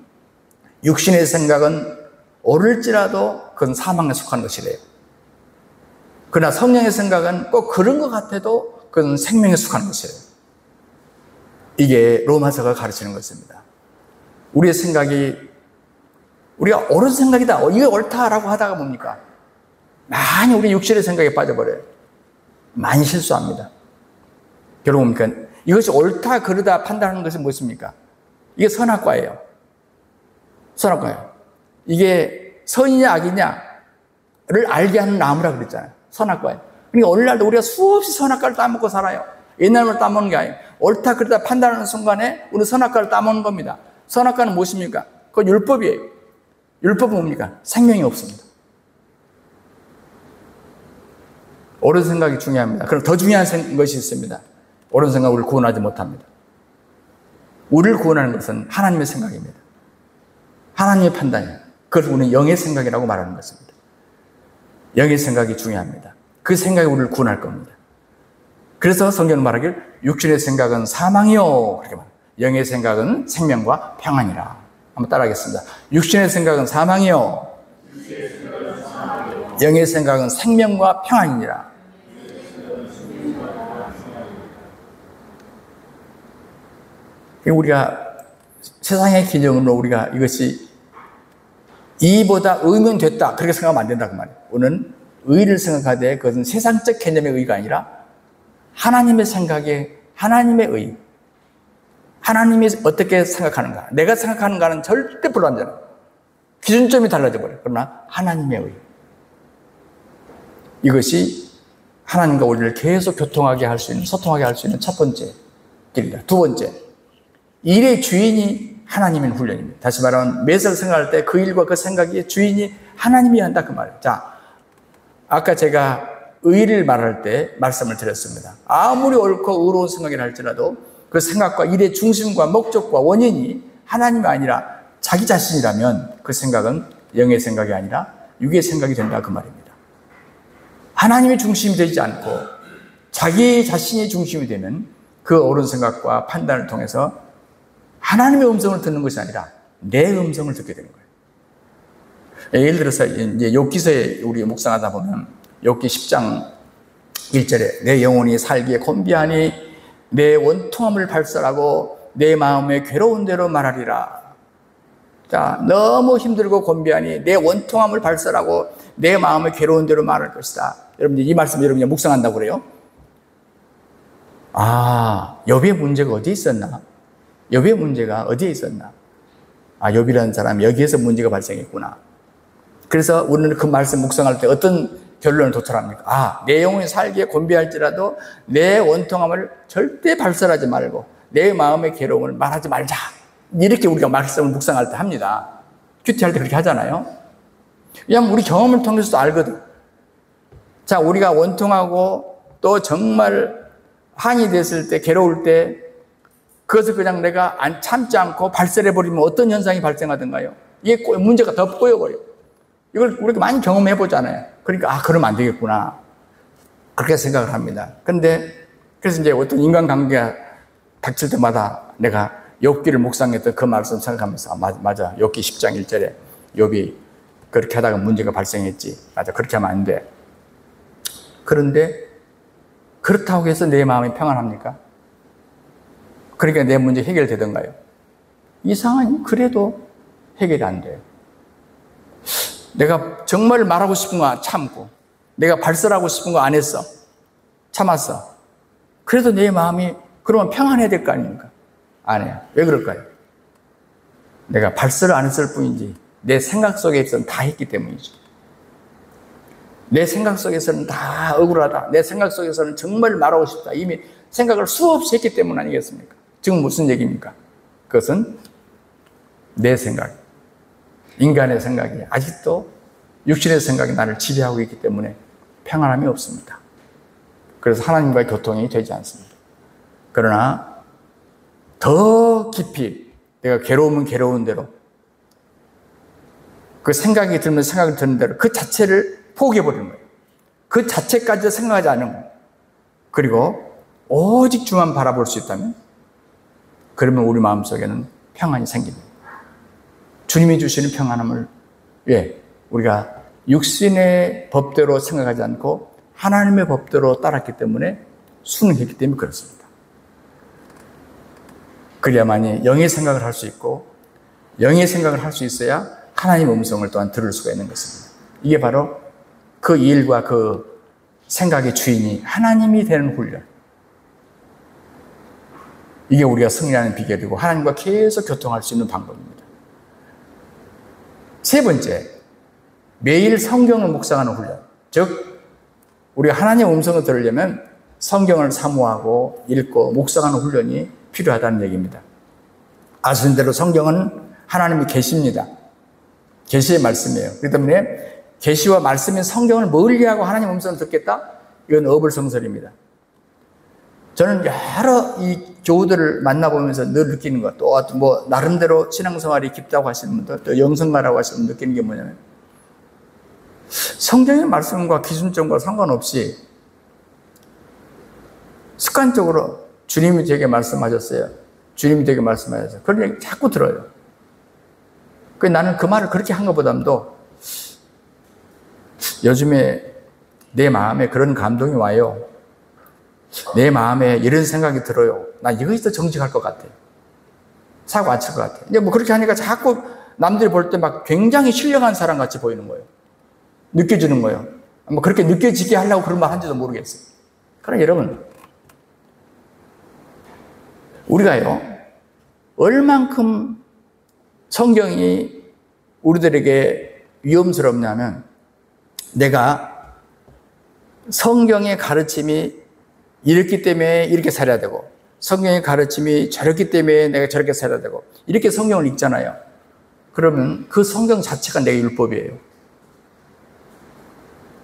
육신의 생각은 옳을지라도 그건 사망에 속한 것이래요. 그러나 성령의 생각은 꼭 그런 것 같아도 그건 생명에 속한 것이래요. 이게 로마서가 가르치는 것입니다. 우리의 생각이 우리가 옳은 생각이다, 이게 옳다라고 하다가 뭡니까? 많이 우리 육신의 생각에 빠져버려요. 많이 실수합니다. 결국 뭡니까? 이것이 옳다 그르다 판단하는 것은 무엇입니까? 이게 선악과예요. 선악과예요. 이게 선이냐 악이냐를 알게 하는 나무라 그랬잖아요. 선악과예요. 그러니까 오늘날도 우리가 수없이 선악과를 따먹고 살아요. 옛날만 따먹는 게 아니에요. 옳다 그르다 판단하는 순간에 우리는 선악과를 따먹는 겁니다. 선악과는 무엇입니까? 그건 율법이에요. 율법은 뭡니까? 생명이 없습니다. 옳은 생각이 중요합니다. 그럼 더 중요한 것이 있습니다. 옳은 생각을 우리를 구원하지 못합니다. 우리를 구원하는 것은 하나님의 생각입니다. 하나님의 판단이에요. 그걸 우리는 영의 생각이라고 말하는 것입니다. 영의 생각이 중요합니다. 그 생각이 우리를 구원할 겁니다. 그래서 성경은 말하길 육신의 생각은 사망이요 그렇게 말합니다. 영의 생각은 생명과 평안이라. 한번 따라하겠습니다. 육신의 생각은 사망이요 영의 생각은 생명과 평안이니라. 우리가 세상의 기준으로 우리가 이것이 이보다 의면 됐다 그렇게 생각하면 안 된다 그 말이에요. 우리는 의를 생각하되 그것은 세상적 개념의 의가 아니라 하나님의 생각에 하나님의 의, 하나님이 어떻게 생각하는가, 내가 생각하는가는 절대 불완전해요. 기준점이 달라져 버려요. 그러나 하나님의 의, 이것이 하나님과 우리를 계속 교통하게 할 수 있는, 소통하게 할 수 있는 첫 번째 길입니다. 두 번째, 일의 주인이 하나님인 훈련입니다. 다시 말하면 매사를 생각할 때 그 일과 그 생각의 주인이 하나님이어야 한다 그 말이에요. 자, 아까 제가 의를 말할 때 말씀을 드렸습니다. 아무리 옳고 의로운 생각이라 할지라도 그 생각과 일의 중심과 목적과 원인이 하나님이 아니라 자기 자신이라면 그 생각은 영의 생각이 아니라 육의 생각이 된다 그 말입니다. 하나님이 중심이 되지 않고 자기 자신이 중심이 되면 그 옳은 생각과 판단을 통해서 하나님의 음성을 듣는 것이 아니라 내 음성을 듣게 되는 거예요. 예를 들어서 이제 욥기서에 우리 묵상하다 보면 욥기 10장 1절에 내 영혼이 살기에 곤비하니 내 원통함을 발설하고 내 마음에 괴로운 대로 말하리라. 자, 너무 힘들고 곤비하니 내 원통함을 발설하고 내 마음에 괴로운 대로 말할 것이다. 여러분 이 말씀 여러분이 묵상한다고 그래요? 아, 욥의 문제가 어디에 있었나? 욥의 문제가 어디에 있었나? 아, 욥이라는 사람이 여기에서 문제가 발생했구나. 그래서 우리는 그 말씀 묵상할 때 어떤 결론을 도달합니까? 아, 내 영혼이 살기에 곤비할지라도 내 원통함을 절대 발설하지 말고 내 마음의 괴로움을 말하지 말자. 이렇게 우리가 말씀을 묵상할 때 합니다. 큐티할 때 그렇게 하잖아요. 왜냐하면 우리 경험을 통해서도 알거든. 자, 우리가 원통하고 또 정말 한이 됐을 때, 괴로울 때 그것을 그냥 내가 참지 않고 발설해버리면 어떤 현상이 발생하던가요? 이게 문제가 더 꼬여버려요. 이걸 우리가 많이 경험해보잖아요. 그러니까 그러면 안 되겠구나 그렇게 생각을 합니다. 그래서 이제 어떤 인간관계가 닥칠 때마다 내가 욥기를 묵상했던 그 말씀 생각하면서 맞아 욥기 10장 1절에 욥이 그렇게 하다가 문제가 발생했지. 맞아, 그렇게 하면 안 돼. 그런데 그렇다고 해서 내 마음이 평안합니까? 그러니까 내 문제 해결되던가요? 이상하니 그래도 해결이 안 돼요. 내가 정말 말하고 싶은 거 참고 내가 발설하고 싶은 거 안 했어. 참았어. 그래도 내 마음이 그러면 평안해야 될 거 아닙니까? 안 해요. 왜 그럴까요? 내가 발설을 안 했을 뿐이지 내 생각 속에서는 다 했기 때문이죠. 내 생각 속에서는 다 억울하다. 내 생각 속에서는 정말 말하고 싶다. 이미 생각을 수없이 했기 때문 아니겠습니까? 지금 무슨 얘기입니까? 그것은 내 생각, 인간의 생각이 아직도 육신의 생각이 나를 지배하고 있기 때문에 평안함이 없습니다. 그래서 하나님과의 교통이 되지 않습니다. 그러나 더 깊이 내가 괴로우면 괴로운 대로 그 생각이 들면 생각이 드는 대로 그 자체를 포기해버리는 거예요. 그 자체까지 생각하지 않는 거예요. 그리고 오직 주만 바라볼 수 있다면 그러면 우리 마음속에는 평안이 생깁니다. 주님이 주시는 평안함을 우리가 육신의 법대로 생각하지 않고 하나님의 법대로 따랐기 때문에 순응했기 때문에 그렇습니다. 그래야만이 영의 생각을 할 수 있고 영의 생각을 할 수 있어야 하나님의 음성을 또한 들을 수가 있는 것입니다. 이게 바로 그 일과 그 생각의 주인이 하나님이 되는 훈련. 이게 우리가 승리하는 비결이고 하나님과 계속 교통할 수 있는 방법입니다. 세 번째, 매일 성경을 묵상하는 훈련. 즉 우리가 하나님의 음성을 들으려면 성경을 사모하고 읽고 묵상하는 훈련이 필요하다는 얘기입니다. 아시는 대로 성경은 하나님이 계십니다. 계시의 말씀이에요. 그렇기 때문에 계시와 말씀인 성경을 멀리하고 하나님의 음성을 듣겠다? 이건 어불성설입니다. 저는 여러 이 교우들을 만나보면서 늘 느끼는 것, 또 뭐 나름대로 신앙생활이 깊다고 하시는 분들, 또 영성가라고 하시는 분들 느끼는 게 뭐냐면 성경의 말씀과 기준점과 상관없이 습관적으로 주님이 되게 말씀하셨어요. 주님이 되게 말씀하셨어요. 그런 얘기 자꾸 들어요. 나는 그 말을 그렇게 한 것보다도 요즘에 내 마음에 그런 감동이 와요. 내 마음에 이런 생각이 들어요. 나 이거 있어 정직할 것 같아. 사고 안 칠 것 같아. 이제 뭐 그렇게 하니까 자꾸 남들이 볼 때 막 굉장히 신령한 사람 같이 보이는 거예요. 느껴지는 거예요. 뭐 그렇게 느껴지게 하려고 그런 말 한지도 모르겠어요. 그러나 여러분, 우리가요, 얼만큼 성경이 우리들에게 위험스럽냐면 내가 성경의 가르침이 이렇기 때문에 이렇게 살아야 되고 성경의 가르침이 저렇기 때문에 내가 저렇게 살아야 되고 이렇게 성경을 읽잖아요. 그러면 그 성경 자체가 내 율법이에요.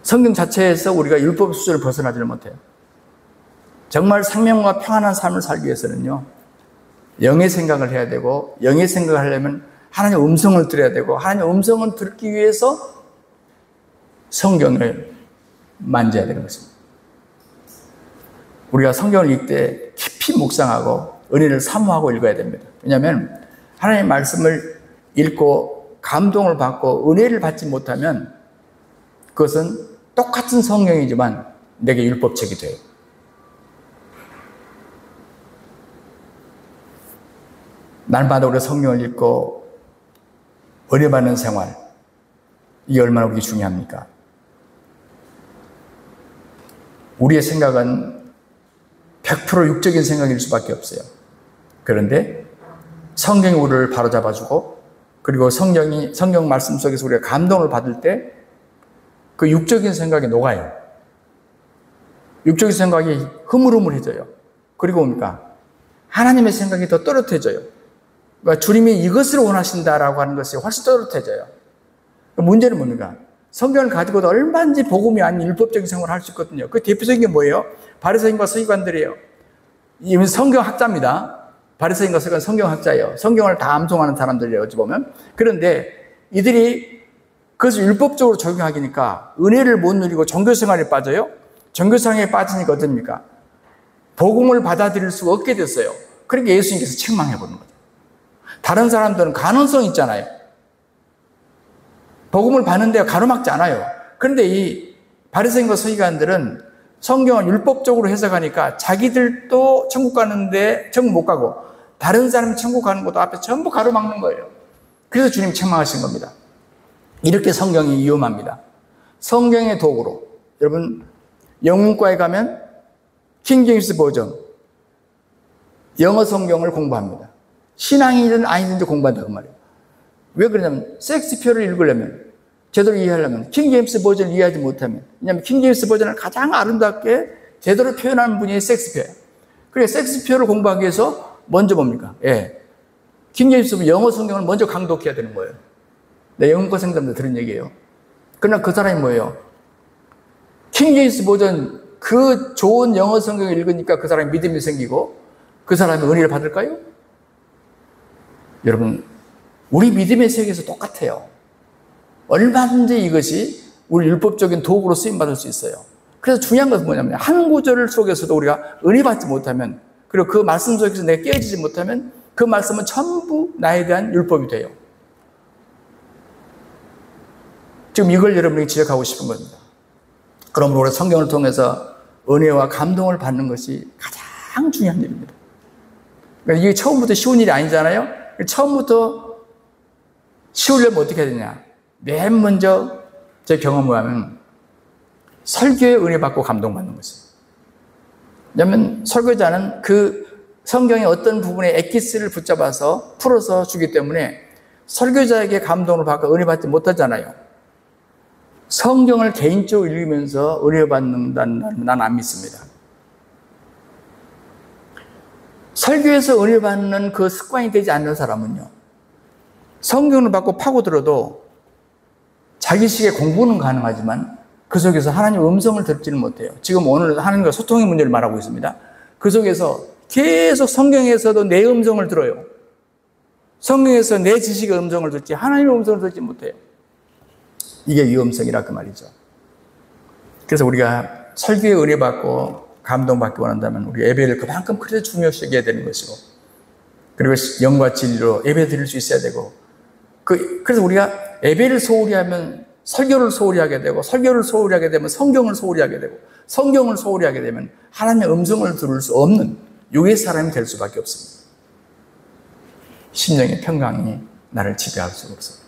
성경 자체에서 우리가 율법 수준을 벗어나지를 못해요. 정말 생명과 평안한 삶을 살기 위해서는요, 영의 생각을 해야 되고, 영의 생각을 하려면 하나님의 음성을 들어야 되고, 하나님의 음성을 듣기 위해서 성경을 만져야 되는 것입니다. 우리가 성경을 읽을 때 깊이 묵상하고 은혜를 사모하고 읽어야 됩니다. 왜냐하면 하나님의 말씀을 읽고 감동을 받고 은혜를 받지 못하면 그것은 똑같은 성경이지만 내게 율법책이 돼요. 날마다 우리가 성경을 읽고 은혜 받는 생활, 이게 얼마나 우리에게 중요합니까? 우리의 생각은 100% 육적인 생각일 수밖에 없어요. 그런데 성경이 우리를 바로잡아주고, 그리고 성경 말씀 속에서 우리가 감동을 받을 때 그 육적인 생각이 녹아요. 육적인 생각이 흐물흐물해져요. 그리고 뭡니까? 하나님의 생각이 더 또렷해져요. 그러니까 주님이 이것을 원하신다라고 하는 것이 훨씬 또렷해져요. 문제는 뭡니까? 성경을 가지고도 얼마든지 복음이 아닌 율법적인 생활을 할 수 있거든요. 그 대표적인 게 뭐예요? 바리새인과 서기관들이에요. 이분 성경학자입니다. 바리새인과 서기관 성경학자예요. 성경을 다 암송하는 사람들이에요, 어찌 보면. 그런데 이들이 그것을 율법적으로 적용하기니까 은혜를 못 누리고 종교생활에 빠져요. 종교생활에 빠지니까 어떻습니까? 복음을 받아들일 수가 없게 됐어요. 그러니까 예수님께서 책망해보는 거죠. 다른 사람들은 가능성이 있잖아요. 복음을 받는데 가로막지 않아요. 그런데 이 바리새인과 서기관들은 성경을 율법적으로 해석하니까 자기들도 천국 가는데 천국 못 가고 다른 사람이 천국 가는 것도 앞에 전부 가로막는 거예요. 그래서 주님 책망하신 겁니다. 이렇게 성경이 위험합니다. 성경의 도구로, 여러분 영문과에 가면 킹제임스 버전 영어 성경을 공부합니다. 신앙이든 아니든지 공부한다 그 말이에요. 왜 그러냐면 셰익스피어를 읽으려면, 제대로 이해하려면 킹제임스 버전을 이해하지 못하면, 왜냐하면 킹제임스 버전을 가장 아름답게 제대로 표현하는 분이 셰익스피어예요. 그래서 셰익스피어를 공부하기 위해서 먼저 뭡니까? 킹제임스 영어 성경을 먼저 강독해야 되는 거예요. 내 영문과 생님들 들은 얘기예요. 그러나 그 사람이 뭐예요? 킹제임스 버전 그 좋은 영어 성경을 읽으니까 그 사람이 믿음이 생기고 그 사람이 은혜를 받을까요? 여러분, 우리 믿음의 세계에서 똑같아요. 얼마든지 이것이 우리 율법적인 도구로 쓰임받을 수 있어요. 그래서 중요한 것은 뭐냐면 한 구절 속에서도 우리가 은혜 받지 못하면, 그리고 그 말씀 속에서 내가 깨어지지 못하면 그 말씀은 전부 나에 대한 율법이 돼요. 지금 이걸 여러분에게 지적하고 싶은 겁니다. 그러므로 우리가 성경을 통해서 은혜와 감동을 받는 것이 가장 중요한 일입니다. 그러니까 이게 처음부터 쉬운 일이 아니잖아요. 처음부터 쉬우려면 어떻게 해야 되냐? 맨 먼저 제 경험을 하면 설교에 은혜 받고 감동받는 것이에요. 왜냐하면 설교자는 그 성경의 어떤 부분에 엑기스를 붙잡아서 풀어서 주기 때문에 설교자에게 감동을 받고 은혜 받지 못하잖아요. 성경을 개인적으로 읽으면서 은혜 받는다는 난 안 믿습니다. 설교에서 은혜 받는 그 습관이 되지 않는 사람은요, 성경을 받고 파고들어도 자기식의 공부는 가능하지만 그 속에서 하나님의 음성을 듣지는 못해요. 지금 오늘 하나님과 소통의 문제를 말하고 있습니다. 그 속에서 계속 성경에서도 내 음성을 들어요. 성경에서 내 지식의 음성을 듣지 하나님의 음성을 듣지 못해요. 이게 위험성이라 그 말이죠. 그래서 우리가 설교에 은혜 받고 감동받기 원한다면 우리 예배를 그만큼 그래도 중요시 여겨야 되는 것이고, 그리고 영과 진리로 예배 드릴 수 있어야 되고, 그래서 우리가 예배를 소홀히 하면 설교를 소홀히 하게 되고, 설교를 소홀히 하게 되면 성경을 소홀히 하게 되고, 성경을 소홀히 하게 되면 하나님의 음성을 들을 수 없는 육의 사람이 될 수밖에 없습니다. 심령의 평강이 나를 지배할 수가 없습니다.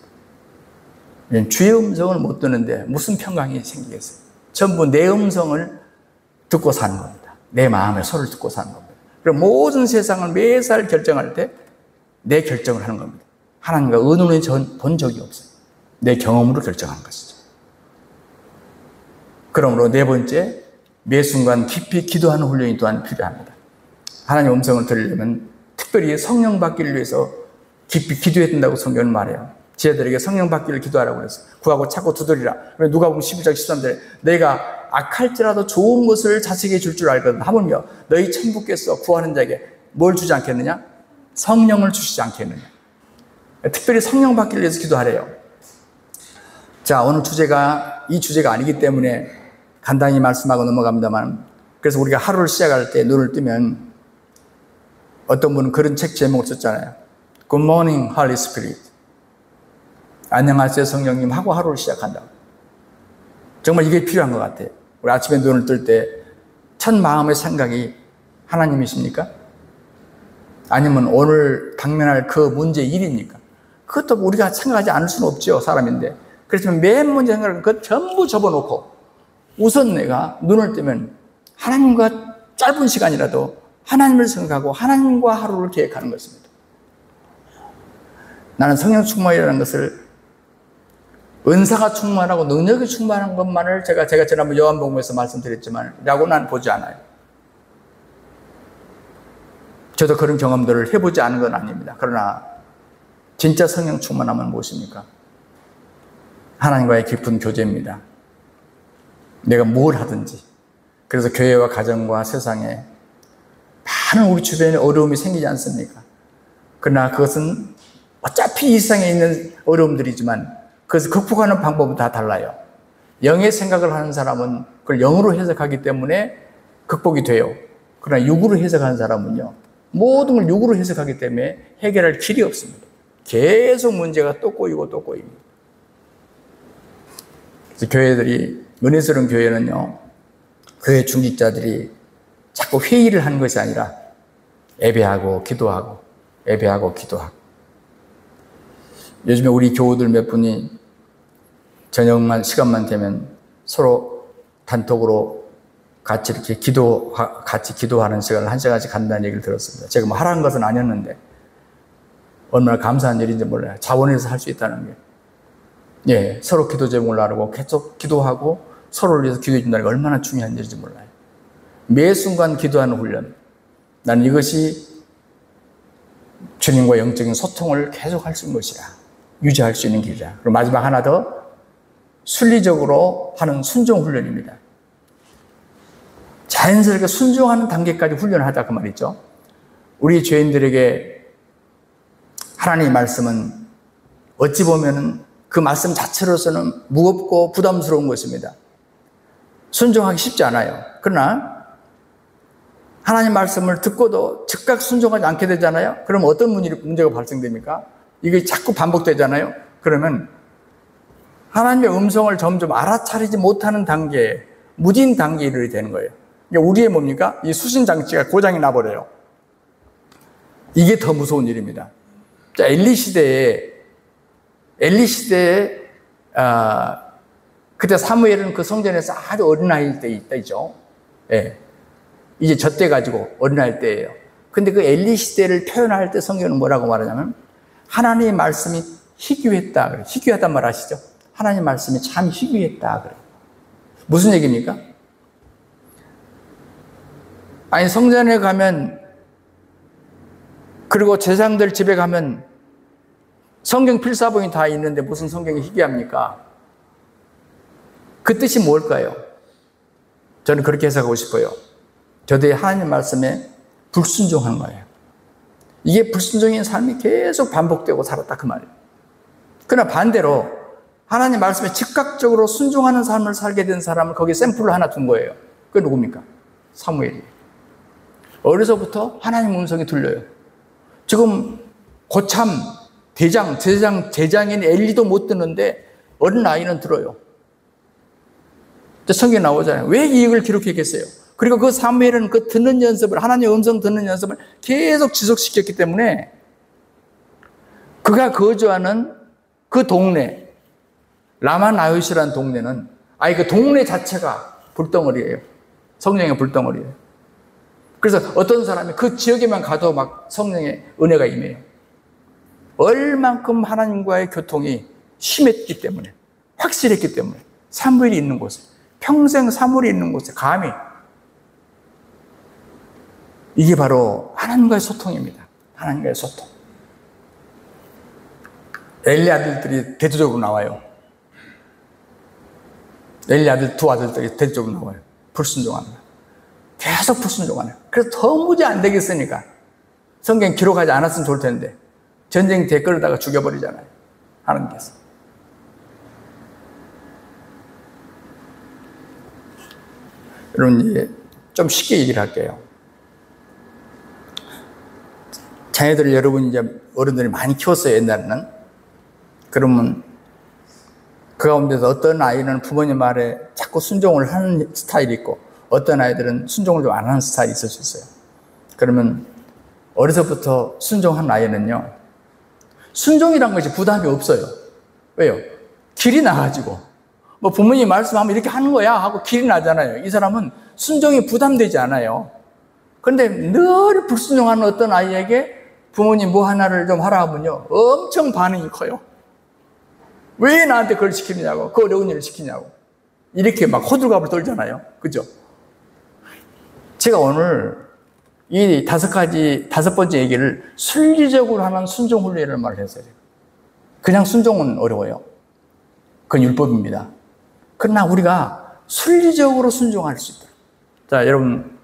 주의 음성을 못 듣는데 무슨 평강이 생기겠어요? 전부 내 음성을 듣고 사는 겁니다. 내 마음의 소리를 듣고 사는 겁니다. 그리고 모든 세상을 매살 결정할 때 내 결정을 하는 겁니다. 하나님과 의논을 본 적이 없어요. 내 경험으로 결정하는 것이죠. 그러므로 네 번째, 매 순간 깊이 기도하는 훈련이 또한 필요합니다. 하나님의 음성을 들으려면 특별히 성령 받기를 위해서 깊이 기도해야 된다고 성경은 말해요. 지혜들에게 성령 받기를 기도하라고 그랬어요. 구하고 찾고 두드리라. 누가복음 12장 13절에 내가 악할지라도 좋은 것을 자식에게 줄 줄 알거든. 하물며 너희 천부께서 구하는 자에게 뭘 주지 않겠느냐? 성령을 주시지 않겠느냐. 특별히 성령 받기를 위해서 기도하래요. 자, 오늘 주제가 이 주제가 아니기 때문에 간단히 말씀하고 넘어갑니다만, 그래서 우리가 하루를 시작할 때 눈을 뜨면 어떤 분은 그런 책 제목을 썼잖아요. Good morning, Holy Spirit. 안녕하세요, 성령님 하고 하루를 시작한다고. 정말 이게 필요한 것 같아요. 우리 아침에 눈을 뜰 때 첫 마음의 생각이 하나님이십니까? 아니면 오늘 당면할 그 문제의 일입니까? 그것도 우리가 생각하지 않을 수는 없죠, 사람인데. 그렇지만 맨 먼저 생각을 그것 전부 접어놓고 우선 내가 눈을 뜨면 하나님과 짧은 시간이라도 하나님을 생각하고 하나님과 하루를 계획하는 것입니다. 나는 성령 충만이라는 것을 은사가 충만하고 능력이 충만한 것만을 제가 지난번 요한복음에서 말씀드렸지만 라고 난 보지 않아요. 저도 그런 경험들을 해보지 않은 건 아닙니다. 그러나 진짜 성령 충만함은 무엇입니까? 하나님과의 깊은 교제입니다. 내가 뭘 하든지. 그래서 교회와 가정과 세상에 많은 우리 주변에 어려움이 생기지 않습니까? 그러나 그것은 어차피 이 세상에 있는 어려움들이지만 그것을 극복하는 방법은 다 달라요. 영의 생각을 하는 사람은 그걸 영으로 해석하기 때문에 극복이 돼요. 그러나 육으로 해석하는 사람은요, 모든 걸 육으로 해석하기 때문에 해결할 길이 없습니다. 계속 문제가 또 꼬이고 또 꼬입니다. 그래서 교회들이, 은혜스러운 교회는요, 교회 중직자들이 자꾸 회의를 하는 것이 아니라 예배하고 기도하고 예배하고 기도하고. 요즘에 우리 교우들 몇 분이 저녁만 시간만 되면 서로 단톡으로 같이 이렇게 같이 기도하는 시간을 한 시간씩 간다는 얘기를 들었습니다. 제가 뭐 하라는 것은 아니었는데 얼마나 감사한 일인지 몰라요. 자원해서 할 수 있다는 게. 예, 서로 기도 제목을 나누고 계속 기도하고 서로를 위해서 기도해 준다는 게 얼마나 중요한 일인지 몰라요. 매 순간 기도하는 훈련. 나는 이것이 주님과 영적인 소통을 계속 할 수 있는 것이라. 유지할 수 있는 길이라. 그리고 마지막 하나 더, 순리적으로 하는 순종 훈련입니다. 자연스럽게 순종하는 단계까지 훈련하자 그 말이죠. 우리 죄인들에게 하나님의 말씀은 어찌 보면 그 말씀 자체로서는 무겁고 부담스러운 것입니다. 순종하기 쉽지 않아요. 그러나 하나님 말씀을 듣고도 즉각 순종하지 않게 되잖아요. 그럼 어떤 문제가 발생됩니까? 이게 자꾸 반복되잖아요. 그러면 하나님의 음성을 점점 알아차리지 못하는 단계에, 무딘 단계에 이르게 되는 거예요. 그러니까 우리의 뭡니까? 이 수신 장치가 고장이 나버려요. 이게 더 무서운 일입니다. 자, 엘리 시대에 그때 사무엘은 그 성전에서 아주 어린아이일 때이죠. 예. 이제 젖돼 가지고 어린아이일 때예요. 근데 그 엘리 시대를 표현할 때 성경은 뭐라고 말하냐면 하나님의 말씀이 희귀했다 그래요. 희귀하단 말 아시죠? 하나님 말씀이 참 희귀했다 그래요. 무슨 얘기입니까? 아니, 성전에 가면, 그리고 제사장들 집에 가면 성경 필사본이 다 있는데 무슨 성경이 희귀합니까? 그 뜻이 뭘까요? 저는 그렇게 해석하고 싶어요. 저들이 하나님 말씀에 불순종한 거예요. 이게 불순종인 삶이 계속 반복되고 살았다 그 말이에요. 그러나 반대로 하나님 말씀에 즉각적으로 순종하는 삶을 살게 된 사람을 거기 샘플을 하나 둔 거예요. 그게 누굽니까? 사무엘이에요. 어려서부터 하나님 음성이 들려요. 지금 고참 제장인 엘리도 못 듣는데 어린 아이는 들어요. 성경에 나오잖아요. 왜 이 얘기를 기록했겠어요? 그리고 그 사무엘은 그 듣는 연습을, 하나님의 음성 듣는 연습을 계속 지속시켰기 때문에 그가 거주하는 그 동네, 라마나요시라는 동네는 그 동네 자체가 불덩어리예요. 성령의 불덩어리예요. 그래서 어떤 사람이 그 지역에만 가도 막 성령의 은혜가 임해요. 얼만큼 하나님과의 교통이 심했기 때문에, 확실했기 때문에, 사무엘이 있는 곳에, 평생 사무엘이 있는 곳에 감히, 이게 바로 하나님과의 소통입니다. 하나님과의 소통. 엘리 아들들이 대조적으로 나와요. 엘리 아들 두 아들들이 대조적으로 나와요. 불순종합니다. 계속 불순종하네요. 그래서 도무지 안 되겠으니까 성경 기록하지 않았으면 좋을 텐데 전쟁 댓글에다가 죽여버리잖아요, 하나님께서. 여러분, 이제 좀 쉽게 얘기를 할게요. 자녀들을 여러분 이제 어른들이 많이 키웠어요, 옛날에는. 그러면 그 가운데서 어떤 아이는 부모님 말에 자꾸 순종을 하는 스타일이 있고 어떤 아이들은 순종을 좀 안 하는 스타일이 있을 수 있어요. 그러면 어려서부터 순종한 아이는요, 순종이란 것이 부담이 없어요. 왜요? 길이 나가지고 뭐 부모님 말씀하면 이렇게 하는 거야 하고 길이 나잖아요. 이 사람은 순종이 부담되지 않아요. 그런데 늘 불순종하는 어떤 아이에게 부모님 뭐 하나를 좀 하라 하면요, 엄청 반응이 커요. 왜 나한테 그걸 시키느냐고, 그 어려운 일을 시키냐고. 이렇게 막 호들갑을 떨잖아요. 그죠? 제가 오늘 이 다섯 번째 얘기를 순리적으로 하는 순종 훈련을 말했어요. 그냥 순종은 어려워요. 그건 율법입니다. 그러나 우리가 순리적으로 순종할 수 있다. 자, 여러분,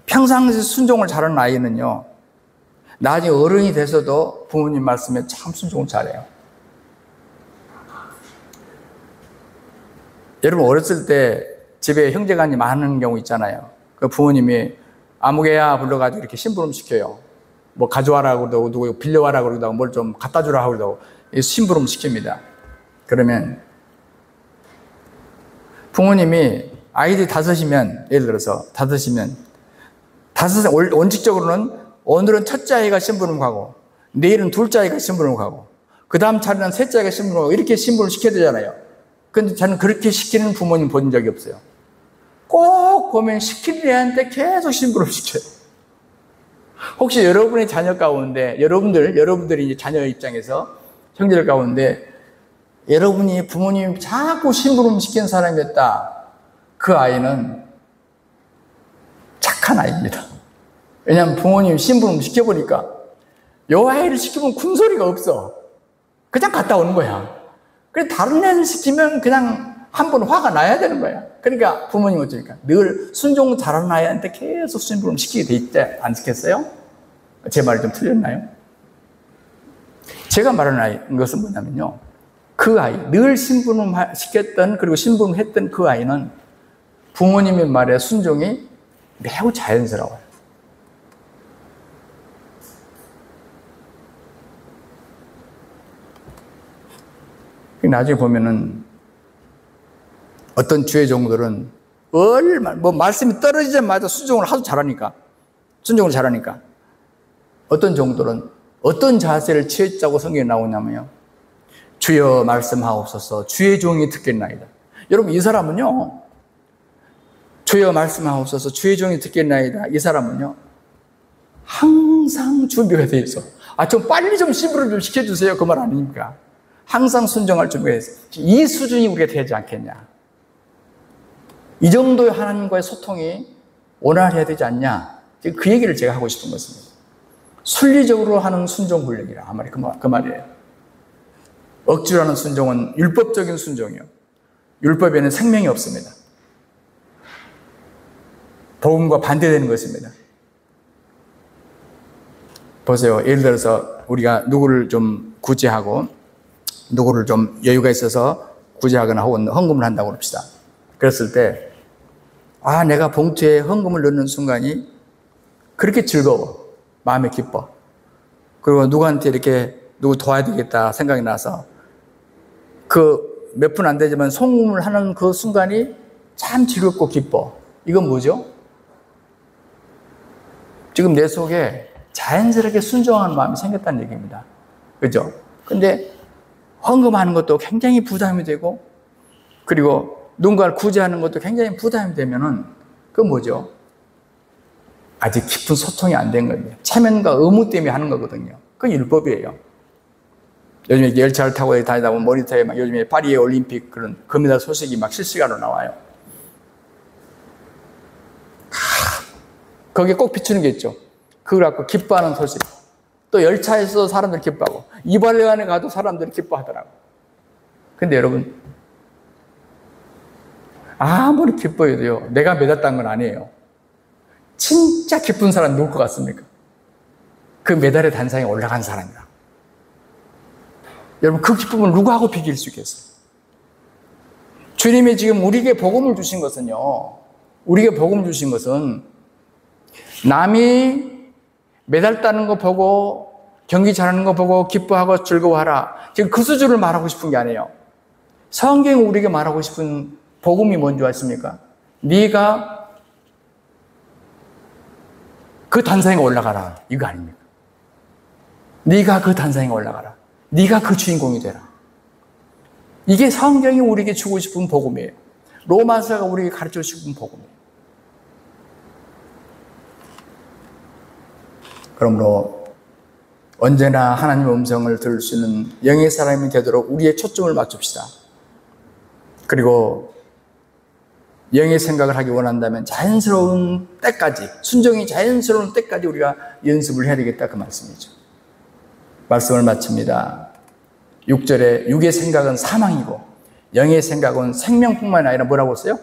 평상시 순종을 잘하는 아이는요, 나중에 어른이 돼서도 부모님 말씀에 참 순종을 잘해요. 여러분, 어렸을 때 집에 형제간이 많은 경우 있잖아요. 그 부모님이 아무개야 불러가지고 이렇게 심부름 시켜요. 뭐 가져와라 그러고, 누구 빌려와라 그러고, 뭘 좀 갖다 주라 그러고, 심부름 시킵니다. 그러면 부모님이 아이들이 5이면, 예를 들어서 5이면, 원칙적으로는 오늘은 첫째 아이가 심부름 가고, 내일은 둘째 아이가 심부름 가고, 그 다음 차례는 셋째 아이가 심부름 가고, 이렇게 심부름 시켜야 되잖아요. 근데 저는 그렇게 시키는 부모님 본 적이 없어요. 꼭 보면 시키는 애한테 계속 심부름 시켜요. 혹시 여러분의 자녀 가운데, 여러분들이 이제 자녀 입장에서 형제들 가운데, 여러분이 부모님 자꾸 심부름 시키는 사람이었다. 그 아이는 착한 아이입니다. 왜냐하면 부모님 심부름 시켜보니까 요 아이를 시키면 군소리가 없어. 그냥 갔다 오는 거야. 그래서 다른 애를 시키면 그냥 한 번 화가 나야 되는 거야. 그러니까 부모님 어쩌니까 늘 순종 잘하는 아이한테 계속 심부름 시키게 돼 있지 않겠어요? 제 말이 좀 틀렸나요? 제가 말하는 것은 뭐냐면요, 그 아이, 늘 심부름 시켰던, 그리고 심부름 했던 그 아이는 부모님의 말에 순종이 매우 자연스러워요. 나중에 보면은 어떤 주의 종들은 말씀이 떨어지자마자 순종을 잘하니까 어떤 종들은 어떤 자세를 취했다고 성경에 나오냐면요, 주여 말씀하옵소서, 주의 종이 듣겠나이다. 여러분, 이 사람은요, 주여 말씀하옵소서, 주의 종이 듣겠나이다. 이 사람은요, 항상 준비가 되어 있어. 좀 빨리 좀 심부름 좀 시켜주세요. 그 말 아닙니까? 항상 순종할 준비가 있어. 이 수준이 우리가 되지 않겠냐. 이 정도의 하나님과의 소통이 원활해야 되지 않냐. 지금 그 얘기를 제가 하고 싶은 것입니다. 순리적으로 하는 순종 훈련이라. 아마리 그 말이에요. 억지로 하는 순종은 율법적인 순종이요. 율법에는 생명이 없습니다. 복음과 반대되는 것입니다. 보세요. 예를 들어서 우리가 누구를 좀 구제하고 누구를 좀 여유가 있어서 구제하거나 혹은 헌금을 한다고 합시다. 그랬을 때 내가 봉투에 헌금을 넣는 순간이 그렇게 즐거워. 마음에 기뻐. 그리고 누구한테 이렇게 누구 도와야 되겠다 생각이 나서 그 몇 분 안 되지만 송금을 하는 그 순간이 참 즐겁고 기뻐. 이건 뭐죠? 지금 내 속에 자연스럽게 순종하는 마음이 생겼다는 얘기입니다. 그죠? 근데 헌금하는 것도 굉장히 부담이 되고, 그리고 누군가를 구제하는 것도 굉장히 부담이 되면은 그건 뭐죠? 아직 깊은 소통이 안 된 겁니다. 체면과 의무 때문에 하는 거거든요. 그건 율법이에요. 요즘에 열차를 타고 다니다 보면 모니터에 막 요즘에 파리의 올림픽 그런 금메달 소식이 막 실시간으로 나와요. 거기에 꼭 비추는 게 있죠. 그걸 갖고 기뻐하는 소식. 또 열차에서 사람들이 기뻐하고, 이발관에 가도 사람들이 기뻐하더라고. 근데 여러분, 아무리 기뻐해도요, 내가 맺었다는 건 아니에요. 진짜 기쁜 사람 누굴 것 같습니까? 그 메달의 단상에 올라간 사람이라. 여러분, 그 기쁨을 누구하고 비길 수 있겠어요? 주님이 지금 우리에게 복음을 주신 것은요, 우리에게 복음을 주신 것은 남이 메달 따는 거 보고 경기 잘하는 거 보고 기뻐하고 즐거워하라. 지금 그 수준을 말하고 싶은 게 아니에요. 성경이 우리에게 말하고 싶은 복음이 뭔지 아십니까? 네가 그 단상에 올라가라. 이거 아닙니까? 네가 그 단상에 올라가라. 네가 그 주인공이 되라. 이게 성경이 우리에게 주고 싶은 복음이에요. 로마서가 우리에게 가르쳐 싶은 복음이에요. 그러므로 언제나 하나님의 음성을 들을 수 있는 영의 사람이 되도록 우리의 초점을 맞춥시다. 그리고 영의 생각을 하기 원한다면 자연스러운 때까지, 순종이 자연스러운 때까지 우리가 연습을 해야 되겠다, 그 말씀이죠. 말씀을 마칩니다. 6절에 육의 생각은 사망이고 영의 생각은 생명뿐만 아니라 뭐라고 했어요?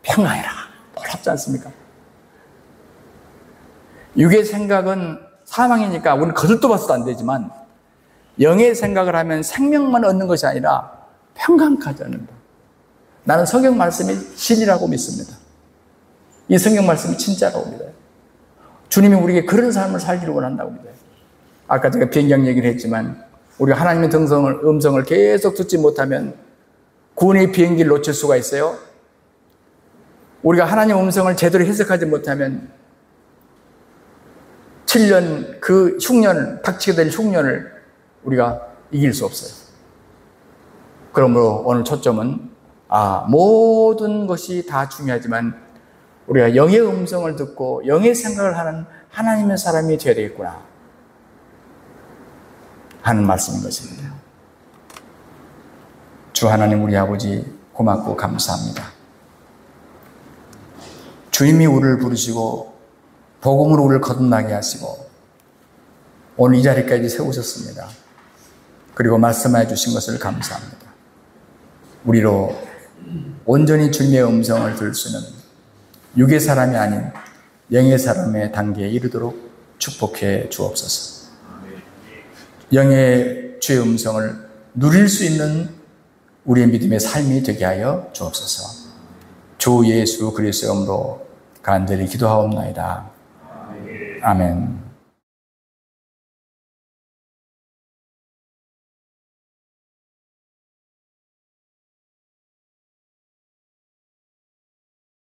평안이라. 놀랍지 않습니까? 육의 생각은 사망이니까 우리는 거들떠 봐서도 안 되지만 영의 생각을 하면 생명만 얻는 것이 아니라 평강까지 얻는다. 나는 성경 말씀이 진리라고 믿습니다. 이 성경 말씀이 진짜라고 믿어요. 주님이 우리에게 그런 삶을 살기를 원한다고 믿어요. 아까 제가 비행장 얘기를 했지만 우리가 하나님의 음성을 계속 듣지 못하면 구원의 비행기를 놓칠 수가 있어요. 우리가 하나님의 음성을 제대로 해석하지 못하면 7년, 그 흉년을, 닥치게 될 흉년을 우리가 이길 수 없어요. 그러므로 오늘 초점은 모든 것이 다 중요하지만 우리가 영의 음성을 듣고 영의 생각을 하는 하나님의 사람이 되어야 되겠구나 하는 말씀인 것입니다. 주 하나님 우리 아버지 고맙고 감사합니다. 주님이 우리를 부르시고 복음으로 우리를 거듭나게 하시고 오늘 이 자리까지 세우셨습니다. 그리고 말씀해 주신 것을 감사합니다. 우리로 온전히 주님의 음성을 들을 수 있는 육의 사람이 아닌 영의 사람의 단계에 이르도록 축복해 주옵소서. 영의 주의 음성을 누릴 수 있는 우리의 믿음의 삶이 되게 하여 주옵소서. 주 예수 그리스도의 이름으로 간절히 기도하옵나이다. 아멘.